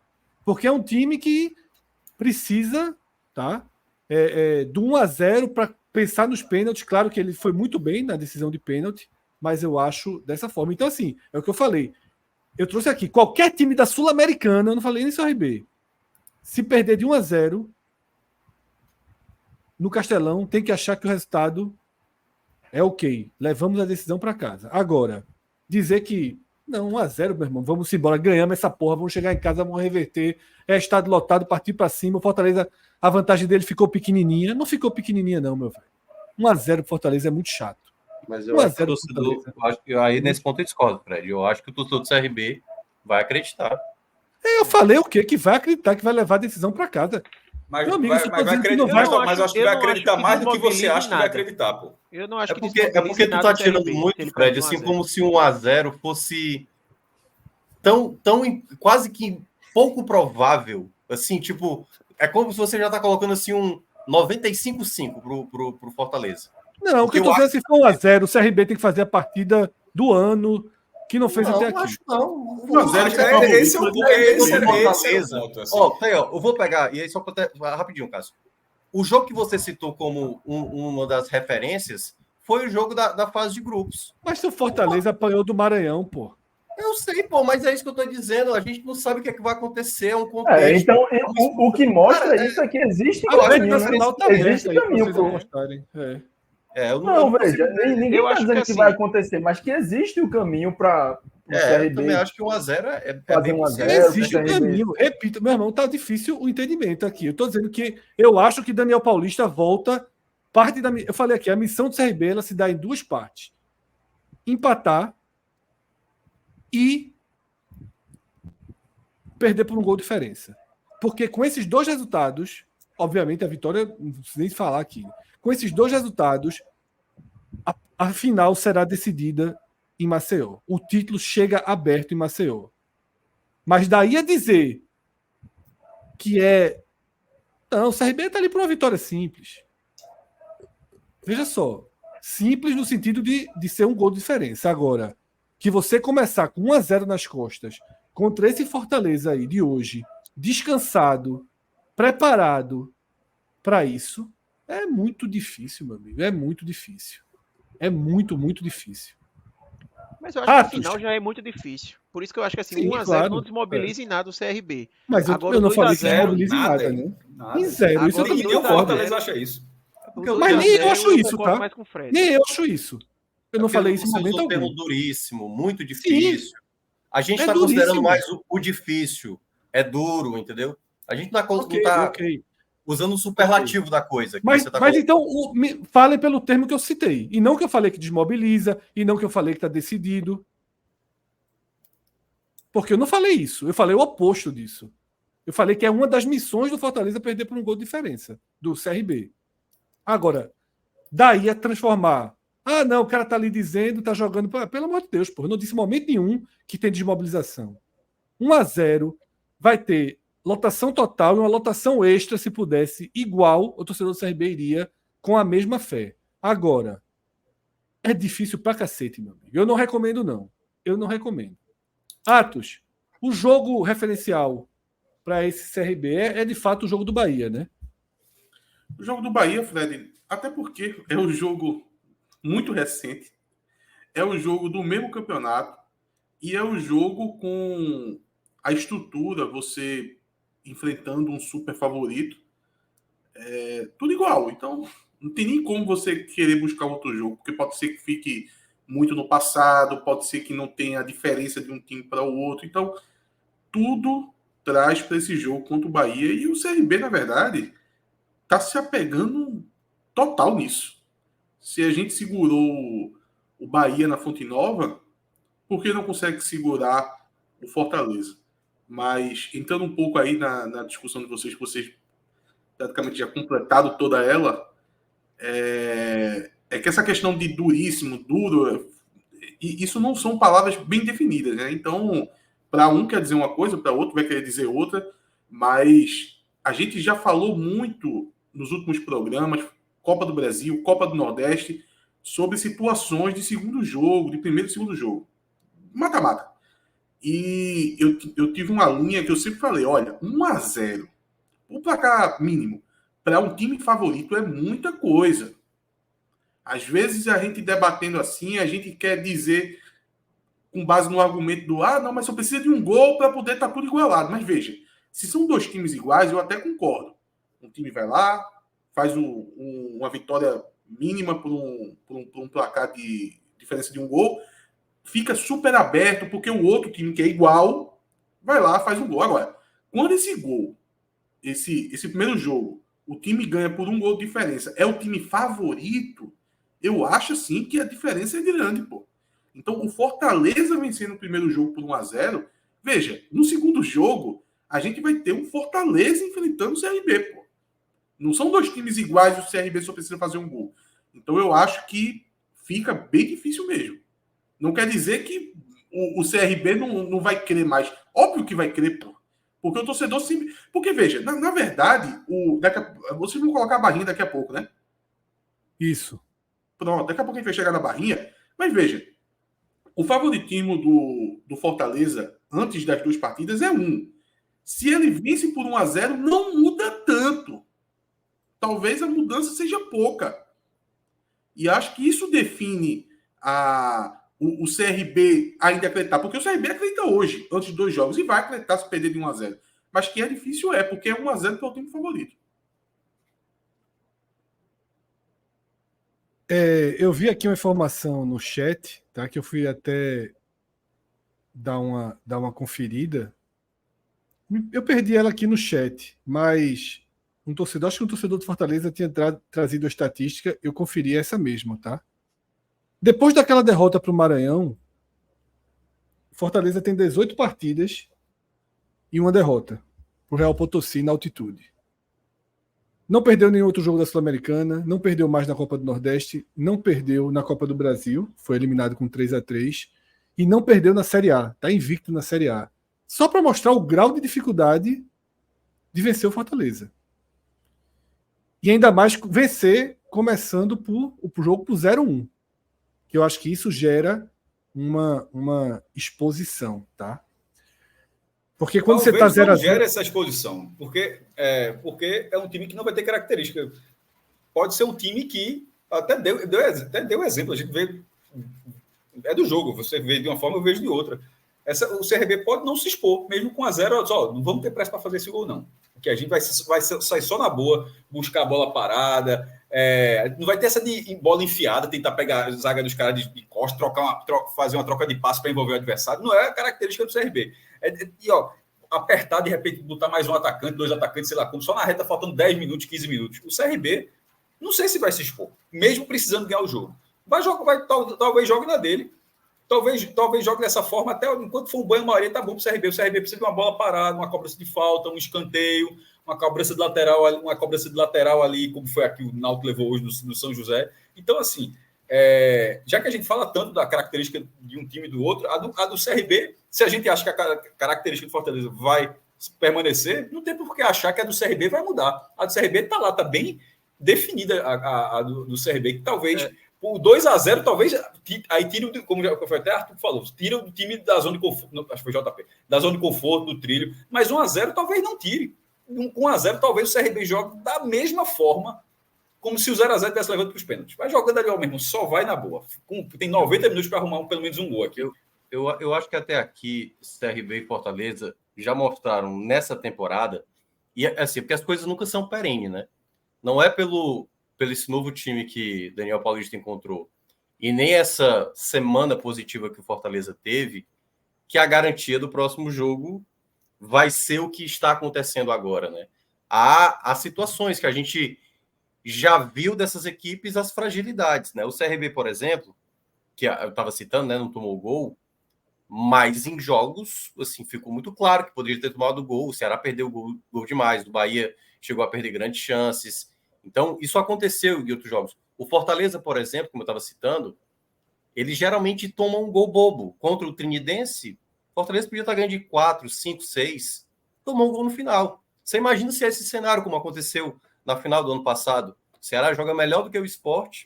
Porque é um time que precisa, tá? Do 1-0 para pensar nos pênaltis. Claro que ele foi muito bem na decisão de pênalti, mas eu acho dessa forma. Então, assim, é o que eu falei. Eu trouxe aqui, qualquer time da Sul-Americana, eu não falei nem CRB, se perder de 1-0 no Castelão, tem que achar que o resultado é ok. Levamos a decisão para casa. Agora, dizer que Não, 1-0, meu irmão. Vamos embora. Ganhamos essa porra. Vamos chegar em casa, vamos reverter. É estádio lotado, partir para cima. O Fortaleza, a vantagem dele ficou pequenininha. Não ficou pequenininha, não, meu velho. 1-0 pro Fortaleza é muito chato. Mas eu acho que o torcedor. Aí nesse ponto eu discordo, Fred. Eu acho que o torcedor do CRB vai acreditar. Eu falei o quê? Que vai acreditar, que vai levar a decisão para casa. Mas Meu amigo, vai acreditar, mas eu acho que vai acreditar mais do que você acha que vai acreditar, pô. Eu não acho que é porque tu tá tirando muito, Fred, assim, como se 1-0 fosse tão quase que pouco provável, assim, tipo, é como se você já tá colocando assim um 95-5 pro Fortaleza. Não, porque o que eu tô dizendo, se for 1-0, o CRB tem que fazer a partida do ano que não fez até aqui. Acho não. 1-0 esse é o ponto. Ó, eu vou pegar, e aí só rapidinho, Cássio. O jogo que você citou como uma das referências foi o jogo da fase de grupos. Mas se o Fortaleza apanhou do Maranhão, pô. Eu sei, pô, mas é isso que eu tô dizendo. A gente não sabe o que é que vai acontecer, é um contexto. Então, o que mostra isso é que existe caminho, né? Existe caminho, pô. Não, veja, ninguém está dizendo que vai acontecer, mas que existe o caminho para o CRB. Eu também acho que 1-0 é fazer 1-0. Existe o caminho. Repito, meu irmão, tá difícil o entendimento aqui. Eu estou dizendo que eu acho que Daniel Paulista volta. Parte da. Eu falei aqui, a missão do CRB ela se dá em duas partes: empatar e perder por um gol de diferença. Porque com esses dois resultados, obviamente a vitória, não preciso nem falar aqui. Com esses dois resultados, a final será decidida em Maceió. O título chega aberto em Maceió. Mas daí a dizer que é... Não, o CRB está ali por uma vitória simples. Veja só. Simples no sentido de ser um gol de diferença. Agora, que você começar com 1-0 nas costas contra esse Fortaleza aí de hoje, descansado, preparado para isso... É muito difícil, meu amigo. É muito difícil. É muito, muito difícil. Mas eu acho que a final já é muito difícil. Por isso que eu acho que assim, 1-0 não desmobiliza em nada o CRB. Mas eu não falei que desmobiliza em nada, né? Em zero. Isso eu também concordo. O Fortaleza acha isso. Mas nem eu acho isso, tá? Nem eu acho isso. Eu não falei isso em momento algum. Termo duríssimo, muito difícil. Sim. A gente está considerando mais o difícil. É duro, entendeu? A gente não está... usando o superlativo da coisa. Mas então, falem pelo termo que eu citei. E não que eu falei que desmobiliza, e não que eu falei que está decidido. Porque eu não falei isso. Eu falei o oposto disso. Eu falei que é uma das missões do Fortaleza perder por um gol de diferença, do CRB. Agora, daí a transformar. Ah, não, o cara tá ali dizendo, tá jogando. Pelo amor de Deus, pô. Eu não disse em momento nenhum que tem desmobilização. 1-0 vai ter lotação total e uma lotação extra, se pudesse, igual o torcedor do CRB iria com a mesma fé. Agora, é difícil pra cacete, meu amigo. Eu não recomendo, não. Eu não recomendo. Atos, o jogo referencial para esse CRB é de fato o jogo do Bahia, né? O jogo do Bahia, Fred, até porque é um jogo muito recente, é o jogo do mesmo campeonato e é o jogo com a estrutura, você enfrentando um super favorito, tudo igual. Então, não tem nem como você querer buscar outro jogo, porque pode ser que fique muito no passado, pode ser que não tenha a diferença de um time para o outro. Então, tudo traz para esse jogo contra o Bahia. E o CRB, na verdade, está se apegando total nisso. Se a gente segurou o Bahia na Fonte Nova, por que não consegue segurar o Fortaleza? Mas, entrando um pouco aí na discussão de vocês, que vocês praticamente já completaram toda ela, é que essa questão de duríssimo, duro, isso não são palavras bem definidas, né? Então, para um quer dizer uma coisa, para outro vai querer dizer outra, mas a gente já falou muito nos últimos programas, Copa do Brasil, Copa do Nordeste, sobre situações de segundo jogo, de primeiro e segundo jogo. Mata-mata. E eu tive uma linha que eu sempre falei, olha, 1-0, o placar mínimo, para um time favorito é muita coisa. Às vezes a gente debatendo assim, a gente quer dizer, com base no argumento do, não, mas só precisa de um gol para poder estar tudo igualado. Mas veja, se são dois times iguais, eu até concordo. Um time vai lá, faz uma vitória mínima por um placar de diferença de um gol, fica super aberto, porque o outro time que é igual vai lá, faz um gol. Agora, quando esse gol, esse primeiro jogo, o time ganha por um gol de diferença, é o time favorito, eu acho assim que a diferença é grande, pô. Então, o Fortaleza vencendo o primeiro jogo por 1-0, veja, no segundo jogo, a gente vai ter um Fortaleza enfrentando o CRB, pô. Não são dois times iguais, o CRB só precisa fazer um gol. Então, eu acho que fica bem difícil mesmo. Não quer dizer que o CRB não vai querer mais. Óbvio que vai querer, pô. Porque o torcedor sempre. Porque, veja, na verdade, vocês vão colocar a barrinha daqui a pouco, né? Isso. Pronto, daqui a pouco a gente vai chegar na barrinha. Mas veja, o favoritismo do Fortaleza antes das duas partidas é 1. Se ele vence por 1-0, não muda tanto. Talvez a mudança seja pouca. E acho que isso define o CRB ainda acreditar. Porque o CRB acredita hoje, antes de 2 jogos, e vai acreditar se perder de 1-0. Mas que é difícil porque é 1-0 que é o time favorito. Eu vi aqui uma informação no chat, tá? Que eu fui até dar uma conferida. Eu perdi ela aqui no chat, mas acho que um torcedor do Fortaleza tinha trazido a estatística, eu conferi essa mesma, tá? Depois daquela derrota para o Maranhão, Fortaleza tem 18 partidas e uma derrota para o Real Potosí na altitude. Não perdeu nenhum outro jogo da Sul-Americana, não perdeu mais na Copa do Nordeste, não perdeu na Copa do Brasil, foi eliminado com 3-3, e não perdeu na Série A, está invicto na Série A. Só para mostrar o grau de dificuldade de vencer o Fortaleza. E ainda mais vencer começando por jogo por 0-1. Que eu acho que isso gera uma exposição, tá? Porque quando Talvez você está 0-0... gera essa exposição, porque é um time que não vai ter característica. Pode ser um time que até deu exemplo, a gente vê, é do jogo, você vê de uma forma, eu vejo de outra. O CRB pode não se expor, mesmo com 1-0, só, não vamos ter pressa para fazer esse gol, não. Porque a gente vai sair só na boa, buscar a bola parada, não vai ter essa de bola enfiada, tentar pegar a zaga dos caras de costas, fazer uma troca de passe para envolver o adversário. Não é a característica do CRB. Apertar, de repente, botar mais um atacante, 2 atacantes, sei lá como, só na reta, faltando 10 minutos, 15 minutos. O CRB, não sei se vai se expor, mesmo precisando ganhar o jogo. Talvez jogue na dele. Talvez jogue dessa forma, até enquanto for um banho-maria, tá bom para o CRB. O CRB precisa de uma bola parada, uma cobrança de falta, um escanteio, uma cobrança de lateral ali, como foi aqui o Náutico levou hoje no São José. Então, assim, já que a gente fala tanto da característica de um time e do outro, a do CRB, se a gente acha que a característica do Fortaleza vai permanecer, não tem por que achar que a do CRB vai mudar. A do CRB está lá, está bem definida a do CRB, que talvez... O 2-0, talvez, aí tira, como já foi até Arthur falou, tira o time da zona de conforto, acho que foi JP, da zona de conforto, do trilho, mas 1-0 talvez não tire. Com 1-0, talvez o CRB jogue da mesma forma, como se o 0-0 tivesse levando para os pênaltis. Vai jogando ali ao mesmo, só vai na boa. Tem 90 minutos para arrumar pelo menos um gol aqui. Eu acho que até aqui, CRB e Fortaleza já mostraram nessa temporada, e assim, porque as coisas nunca são perenes, né? Não é pelo esse novo time que Daniel Paulista encontrou, e nem essa semana positiva que o Fortaleza teve, que a garantia do próximo jogo vai ser o que está acontecendo agora, né? Há situações que a gente já viu dessas equipes, as fragilidades, né? O CRB, por exemplo, que eu estava citando, né, não tomou gol, mas em jogos, assim, ficou muito claro que poderia ter tomado gol, o Ceará perdeu gol demais, do Bahia chegou a perder grandes chances. Então, isso aconteceu em outros jogos. O Fortaleza, por exemplo, como eu estava citando, ele geralmente toma um gol bobo. Contra o Trinidense, o Fortaleza podia estar ganhando de 4, 5, 6. Tomou um gol no final. Você imagina se é esse cenário, como aconteceu na final do ano passado. O Ceará joga melhor do que o Sport.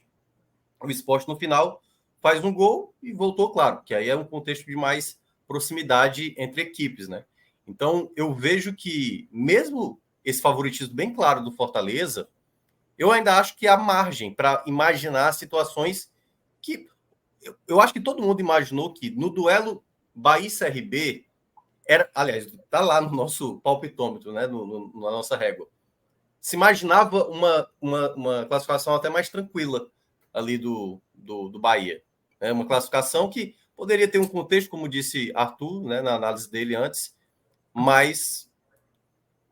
O Sport, no final, faz um gol e voltou, claro, que aí é um contexto de mais proximidade entre equipes, né? Então, eu vejo que, mesmo esse favoritismo bem claro do Fortaleza, eu ainda acho que há margem para imaginar situações que... Eu acho que todo mundo imaginou que no duelo Bahia-CRB, aliás, está lá no nosso palpitômetro, né, na nossa régua, se imaginava uma classificação até mais tranquila ali do Bahia. Né? Uma classificação que Poderia ter um contexto, como disse Arthur, né, na análise dele antes, mas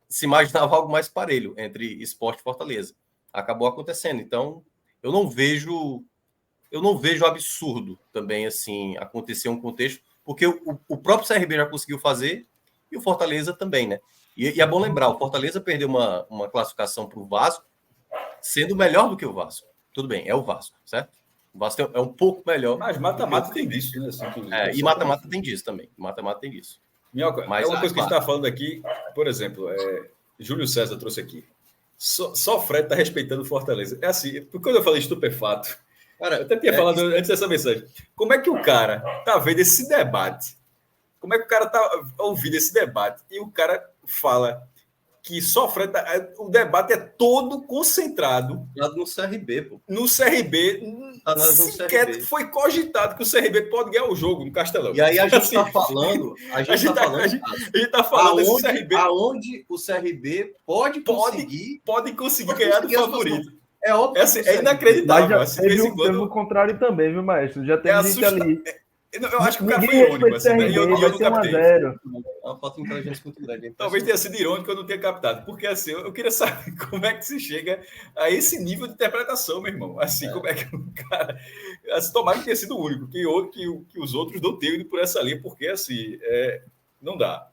se imaginava algo mais parelho entre Sport e Fortaleza. Acabou acontecendo. Então, eu não vejo absurdo também assim acontecer um contexto, porque o próprio CRB já conseguiu fazer e o Fortaleza também, né? E é bom lembrar, o Fortaleza perdeu uma classificação para o Vasco, sendo melhor do que o Vasco. Tudo bem, é o Vasco, certo? O Vasco é um pouco melhor. Mas mata-mata tem disso, né? Assim, e mata-mata tem disso também. Mata-mata tem disso. Minhoca, Mas, é uma coisa que a gente está falando aqui, por exemplo, Júlio César trouxe aqui. Só Fred está respeitando o Fortaleza. É assim, quando eu falei estupefato, cara, eu até tinha falado antes dessa mensagem. Como é que o cara tá vendo esse debate? Como é que o cara tá ouvindo esse debate? E o cara fala que só Fred... O debate é todo concentrado... No CRB, pô. No CRB. Sequer foi cogitado que o CRB pode ganhar o jogo no Castelão. E aí a gente está falando... A gente tá falando desse CRB... Aonde o CRB pode conseguir ganhar do favorito. É óbvio. É inacreditável. Mas já teve o contrário também, viu, maestro? Já teve gente ali... Eu acho que o cara foi irônico, assim, né? E eu não captei. É uma falta de inteligência muito grande. Talvez tenha sido irônico, eu não tenha captado. Porque, assim, eu queria saber como é que se chega a esse nível de interpretação, meu irmão. Assim, como é que o cara... Assim, tomara que tenha sido o único, que os outros não tenham ido por essa linha, porque, assim, não dá.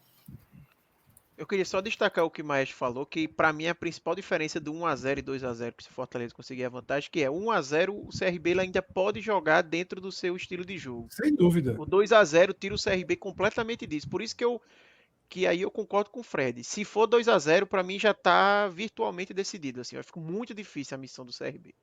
Eu queria só destacar o que o Maestro falou, que para mim a principal diferença do 1-0 e 2-0 para o Fortaleza conseguir a vantagem, que é 1-0 o CRB ele ainda pode jogar dentro do seu estilo de jogo. Sem dúvida. O 2-0 tira o CRB completamente disso. Por isso que aí eu concordo com o Fred. Se for 2-0, para mim já está virtualmente decidido. Assim, vai ficar muito difícil a missão do CRB.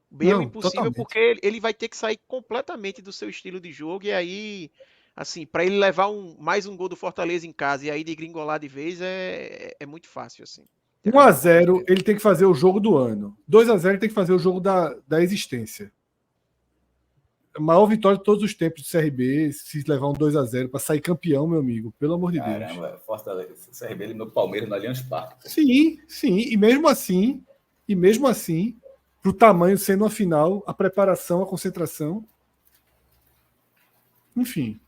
Meio impossível, totalmente. Porque ele vai ter que sair completamente do seu estilo de jogo e aí... Assim, para ele levar mais um gol do Fortaleza em casa e aí de gringolar de vez é muito fácil, assim. 1-0 ele tem que fazer o jogo do ano. 2-0 ele tem que fazer o jogo da existência. A maior vitória de todos os tempos do CRB, se levar um 2-0 para sair campeão, meu amigo, pelo amor de Deus. Caramba, Fortaleza, o CRB eliminou o Palmeiras no Allianz Parque. Sim, e mesmo assim, pro tamanho sendo uma final, a preparação, a concentração, enfim.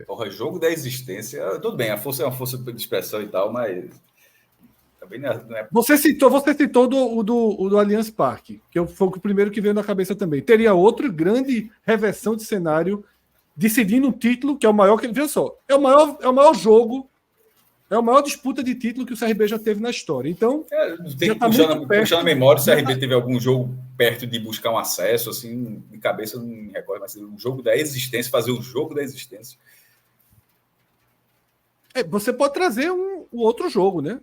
Porra, jogo da existência. Tudo bem, a força é uma força de expressão e tal, mas também não é... Você citou o do Allianz Parque, que foi o primeiro que veio na cabeça também. Teria outra grande reversão de cenário decidindo um título que é o maior que. Veja só, é o maior jogo, é a maior disputa de título que o CRB já teve na história. Então, tem que puxar na memória, o CRB teve algum jogo perto de buscar um acesso, assim, de cabeça, eu não me recordo, mas um jogo da existência, fazer o jogo da existência. Você pode trazer o outro jogo, né?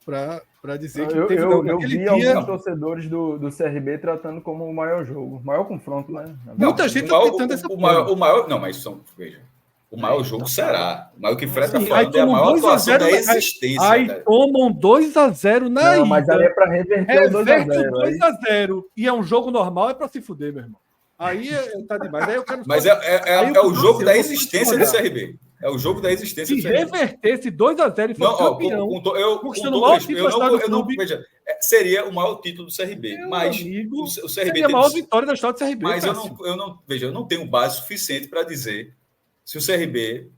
Para dizer que teve eu vi alguns torcedores do CRB tratando como o maior jogo, o maior confronto, né? Muita gente está tentando essa o maior, não, mas veja. O maior jogo será. Mas o que o Fred está falando é a maior atuação da existência. Aí tomam 2-0 na ida. Mas aí é para reverter o 2-0. 2-0 e é um jogo normal, é para se fuder, meu irmão. Aí tá demais. Aí eu quero mas é o jogo da existência do CRB. É o jogo da existência do CRB. Se revertesse 2-0 e fosse campeão, conquistando o maior título da história do clube. Veja, seria o maior título do CRB. Mas amigo, o CRB seria a maior vitória da história do CRB. Mas eu não tenho base suficiente para dizer se o CRB,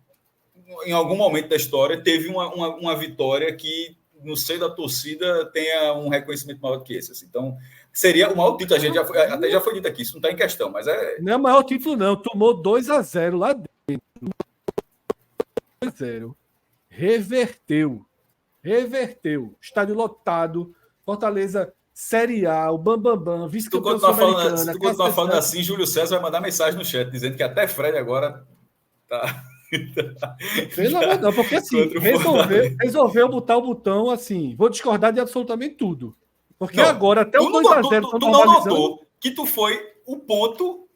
em algum momento da história, teve uma vitória que, no seio da torcida, tenha um reconhecimento maior do que esse. Assim. Então, seria o maior título. A gente até já foi dito aqui, isso não está em questão, mas não é o maior título, não. Tomou 2-0 lá dentro. 2-0. Reverteu. Estádio lotado. Fortaleza, Série A, o Bambambam, vice-campeão sul-americana. Se tu continuar falando assim, Júlio César vai mandar mensagem no chat, dizendo que até Fred agora... Tá. Pelo amor de Deus, porque assim, resolveu botar o botão assim. Vou discordar de absolutamente tudo. Porque não, agora, até o 2-0. Tu não notou que tu foi o ponto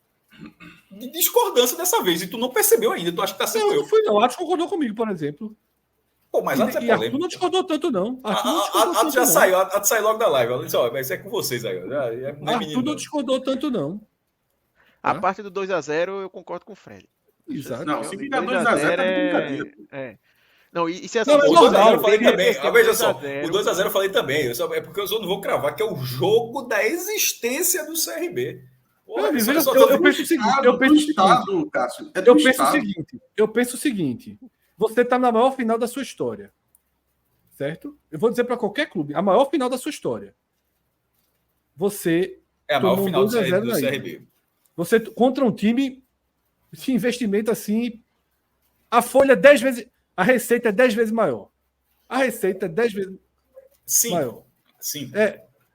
de discordância dessa vez. E tu não percebeu ainda. Tu acha que tá sendo eu. Não fui, não. Atos concordou comigo, por exemplo. Pô, mas Atos é polêmico. Arthur não discordou tanto, não. Atos já saiu. Atos saiu logo da live. Ela disse, ó, isso é com vocês aí. Arthur não discordou tanto, não. A parte do 2-0, eu concordo com o Fred. Exato. Não, se ficar 2-0 tá de brincadeira. Não, e se assim, o 2-0 eu falei também. Veja só, o 2-0 eu falei também. É porque eu só não vou cravar que é o jogo da existência do CRB. Eu penso o seguinte, Cássio. Eu penso o seguinte, você está na maior final da sua história, certo? Eu vou dizer para qualquer clube, a maior final da sua história. Você É a maior tomou final 2 a 0 do aí. CRB. Você contra um time de investimento assim, a folha 10 vezes, a receita é 10 vezes maior. A receita é 10 vezes maior. Sim.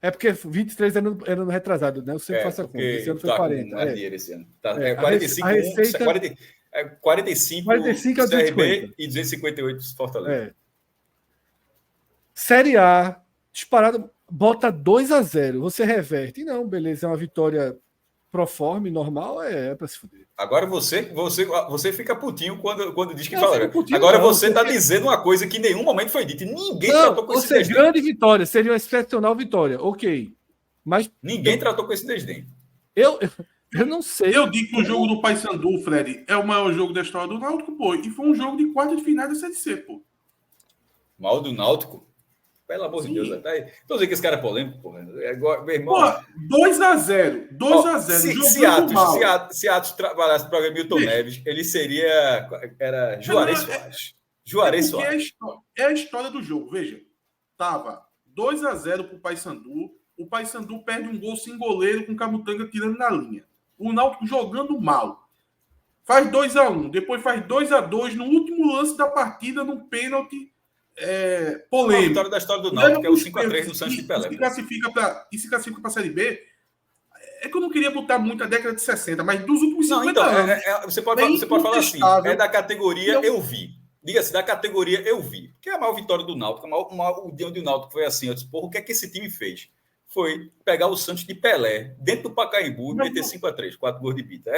É porque 23 era no retrasado, né? Eu sempre faço a conta. Esse ano foi 40. Mais dinheiro esse ano. Tá, É, 45, a receita, 45 45 a CRB 250. e 258 Fortaleza. É. Série A, disparado, bota 2 a 0. Você reverte. Não, beleza, é uma vitória proforme, normal, é para se fuder. Agora você fica putinho quando diz que Não, fala. fico putinho Agora não, você está porque- dizendo uma coisa que em nenhum momento foi dita. Ninguém Não, tratou com ou esse seja, desdém. grande vitória, seria uma excepcional vitória, ok. Mas Ninguém tratou com esse desdém. eu não sei. Eu digo que o jogo do Paysandu, Fred, é o maior jogo da história do Náutico, pô. E foi um jogo de quarta de final da Série C, pô. Mal do Náutico? Pelo amor Sim. de Deus. Tá aí. Tô dizendo que esse cara é polêmico, porra. Meu irmão. Pô, 2-0. 2-0. Se Atos trabalhasse no programa Milton Neves, ele seria. Era Juarez Soares. Juarez Soares. É a história do jogo. Veja, tava 2-0 pro Paysandu. O Paysandu perde um gol sem goleiro com o Camutanga tirando na linha. O Náutico jogando mal. Faz 2-1. Depois faz 2-2 no último lance da partida, num pênalti A polêmico. vitória da história do Náutico, que é o 5-3 no Santos de Pelé. E se classifica para a Série B. É que eu não queria botar muito a década de 60, mas dos últimos 50 anos. Você pode falar assim, é da categoria eu vi. Diga-se, da categoria eu vi. Que é a maior vitória do Náutico. O dia onde o Náutico foi assim, eu disse, porra, o que é que esse time fez? Foi pegar o Santos de Pelé, dentro do Pacaembu, e meter 5-3, 4 gols de Bita.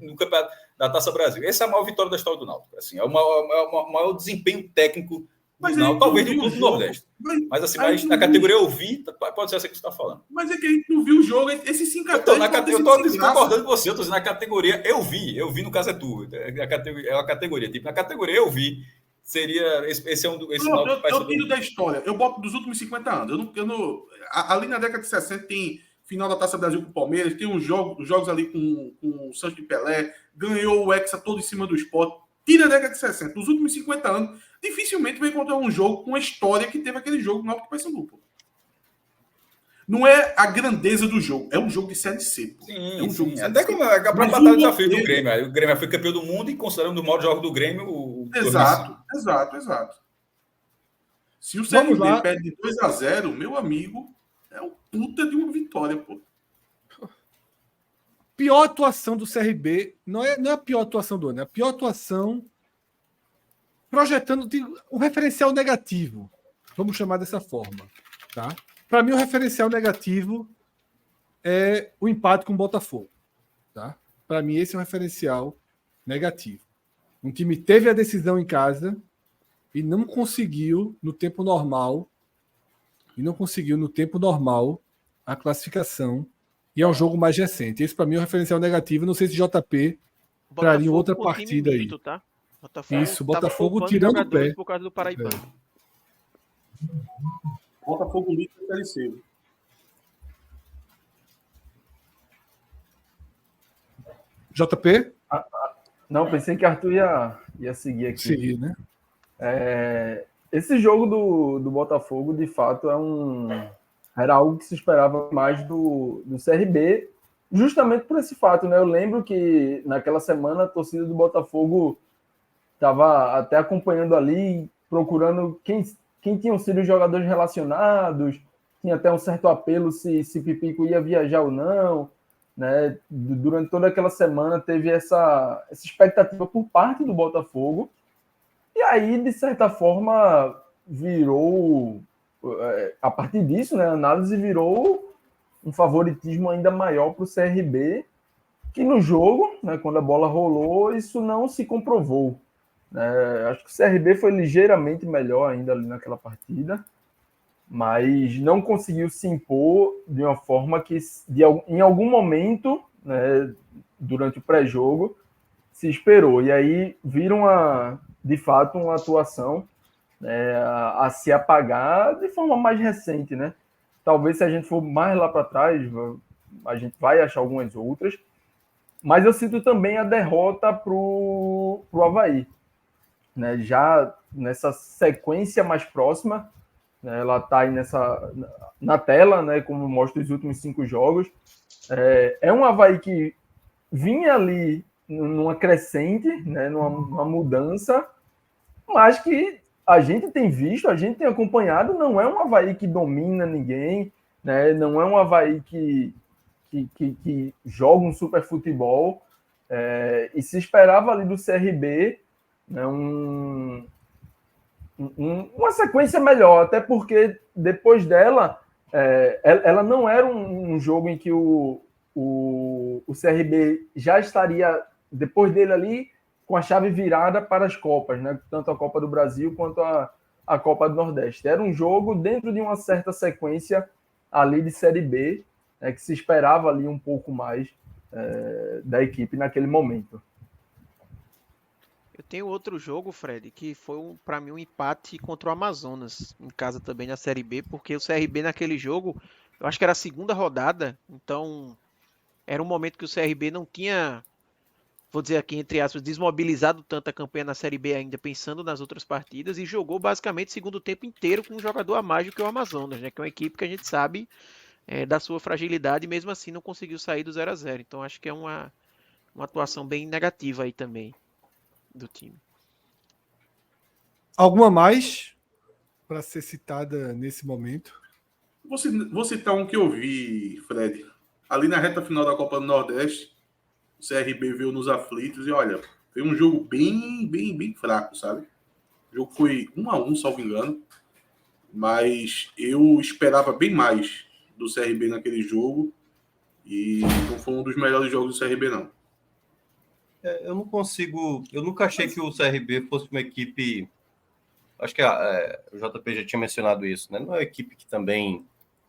No campeonato da Taça Brasil. Essa é a maior vitória da história do Náutico. Assim, é o maior desempenho técnico do Náutico, talvez do Clube do Nordeste. Mas assim, na categoria eu vi, pode ser essa que você está falando. Mas é que a gente não viu o jogo, esse 5-3. Eu estou concordando com você, eu estou dizendo na categoria eu vi, no caso é tu. É a categoria. Tipo, na categoria eu vi. Seria. Esse é um do. Eu tiro da história. Eu boto dos últimos 50 anos. Ali na década de 60 tem final da Taça Brasil com o Palmeiras, tem os jogos ali com o Santos de Pelé, ganhou o Hexa todo em cima do Sport. Tira a década de 60. Nos últimos 50 anos, dificilmente vai encontrar um jogo com a história que teve aquele jogo no Náutico e Paysandu. Não é a grandeza do jogo, é um jogo de Série C. Pô. Sim, é um jogo de Série até C. como a própria batalha de desafio do Grêmio. O Grêmio foi campeão do mundo e considerando o modo de jogo do Grêmio. Exato. Se o CRB perde de 2-0, meu amigo, é um puta de uma vitória, pô. Pior atuação do CRB não é a pior atuação do ano, é a pior atuação projetando um referencial negativo. Vamos chamar dessa forma, tá? Para mim, o referencial negativo é o empate com o Botafogo, tá? Para mim, esse é o referencial negativo. Um time teve a decisão em casa e não conseguiu no tempo normal a classificação. E é um jogo mais recente. Esse, para mim, é um referencial negativo. Não sei se JP traria outra partida aí. Tá? Botafogo tirando o pé. Por causa do Paraibano. Botafogo líder da Série C. JP? Não, pensei que Arthur ia seguir aqui. Seguir, né? Esse jogo do Botafogo, de fato, era algo que se esperava mais do CRB, justamente por esse fato, né? Eu lembro que naquela semana a torcida do Botafogo estava até acompanhando ali, procurando quem tinham sido os jogadores relacionados, tinha até um certo apelo se Pipico ia viajar ou não, né? Durante toda aquela semana teve essa expectativa por parte do Botafogo, e aí, de certa forma, virou, a partir disso, né, a análise virou um favoritismo ainda maior para o CRB, que no jogo, né, quando a bola rolou, isso não se comprovou. Acho que o CRB foi ligeiramente melhor ainda ali naquela partida, mas não conseguiu se impor de uma forma que, em algum momento, né, durante o pré-jogo, se esperou. E aí viram, de fato, uma atuação a se apagar de forma mais recente, né? Talvez, se a gente for mais lá para trás, a gente vai achar algumas outras, mas eu sinto também a derrota pro Avaí, né? Já nessa sequência mais próxima, né? Ela está aí na tela, né? Como mostra os últimos 5 jogos. É um Avaí que vinha ali numa crescente, né? numa mudança, mas que a gente tem visto, a gente tem acompanhado, não é um Avaí que domina ninguém, né? Não é um Avaí que joga um super futebol, e se esperava ali do CRB, né, uma sequência melhor, até porque depois dela, ela não era um jogo em que o CRB já estaria, depois dele ali, com a chave virada para as Copas, né, tanto a Copa do Brasil quanto a Copa do Nordeste. Era um jogo dentro de uma certa sequência ali de Série B, que se esperava ali um pouco mais da equipe naquele momento. Eu tenho outro jogo, Fred, que foi para mim um empate contra o Amazonas, em casa também na Série B, porque o CRB naquele jogo, eu acho que era a segunda rodada, então era um momento que o CRB não tinha, vou dizer aqui entre aspas, desmobilizado tanto a campanha na Série B ainda, pensando nas outras partidas, e jogou basicamente o segundo tempo inteiro com um jogador a mais do que o Amazonas, né, que é uma equipe que a gente sabe da sua fragilidade e mesmo assim não conseguiu sair do 0-0. Então acho que é uma atuação bem negativa aí também do time. Alguma mais para ser citada nesse momento? Vou citar um que eu vi, Fred. Ali na reta final da Copa do Nordeste, o CRB veio nos aflitos e olha, foi um jogo bem fraco, sabe? O jogo foi 1-1, salvo engano. Mas eu esperava bem mais do CRB naquele jogo e não foi um dos melhores jogos do CRB, não. Eu não consigo. Eu nunca achei que o CRB fosse uma equipe. Acho que o JP já tinha mencionado isso, né? Não é uma equipe que também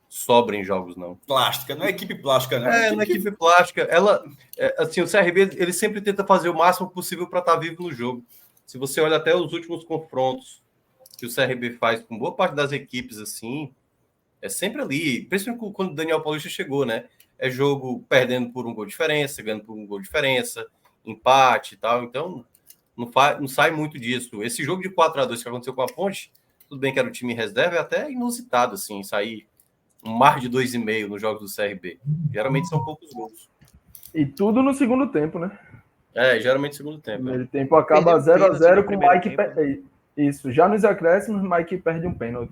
sobra em jogos, não. Plástica, não é equipe plástica, não. Não é equipe plástica. Ela, assim, o CRB ele sempre tenta fazer o máximo possível para estar vivo no jogo. Se você olha até os últimos confrontos que o CRB faz com boa parte das equipes, assim, é sempre ali. Principalmente quando o Daniel Paulista chegou, né? É jogo perdendo por um gol de diferença, ganhando por um gol de diferença, empate e tal. Então, não sai muito disso. Esse jogo de 4-2 que aconteceu com a Ponte, tudo bem que era o time reserva, é até inusitado, assim, sair um mar de 2,5 nos jogos do CRB. Geralmente são poucos gols. E tudo no segundo tempo, né? Geralmente no segundo tempo. O primeiro tempo acaba 0-0 com o Mike... Isso, já nos acréscimos, o Mike perde um pênalti.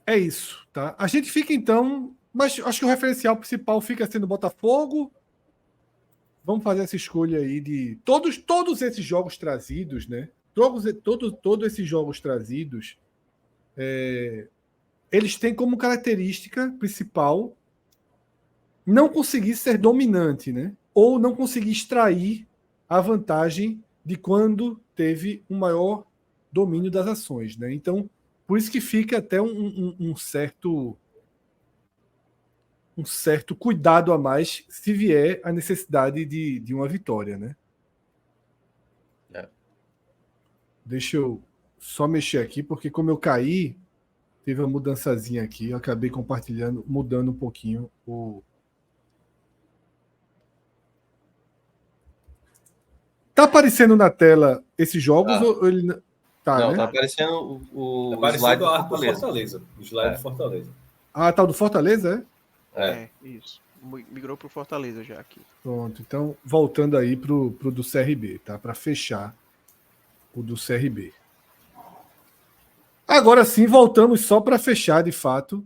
É isso, tá? A gente fica então, mas acho que o referencial principal fica sendo Botafogo. Vamos fazer essa escolha aí de todos esses jogos trazidos, né? Todos esses jogos trazidos, eles têm como característica principal não conseguir ser dominante, né? Ou não conseguir extrair a vantagem de quando teve um maior domínio das ações, né? Então, por isso que fica até um certo cuidado a mais se vier a necessidade de uma vitória, né? Deixa eu só mexer aqui, porque como eu caí, teve uma mudançazinha aqui, eu acabei compartilhando, mudando um pouquinho o... Tá aparecendo na tela esses jogos ou ele... Tá, não, né? tá aparecendo o slide do Fortaleza. O slide do Fortaleza. Ah, tá o do Fortaleza, Isso. Migrou pro Fortaleza já aqui. Pronto, então voltando aí pro do CRB, tá? Para fechar o do CRB. Agora sim, voltamos só para fechar de fato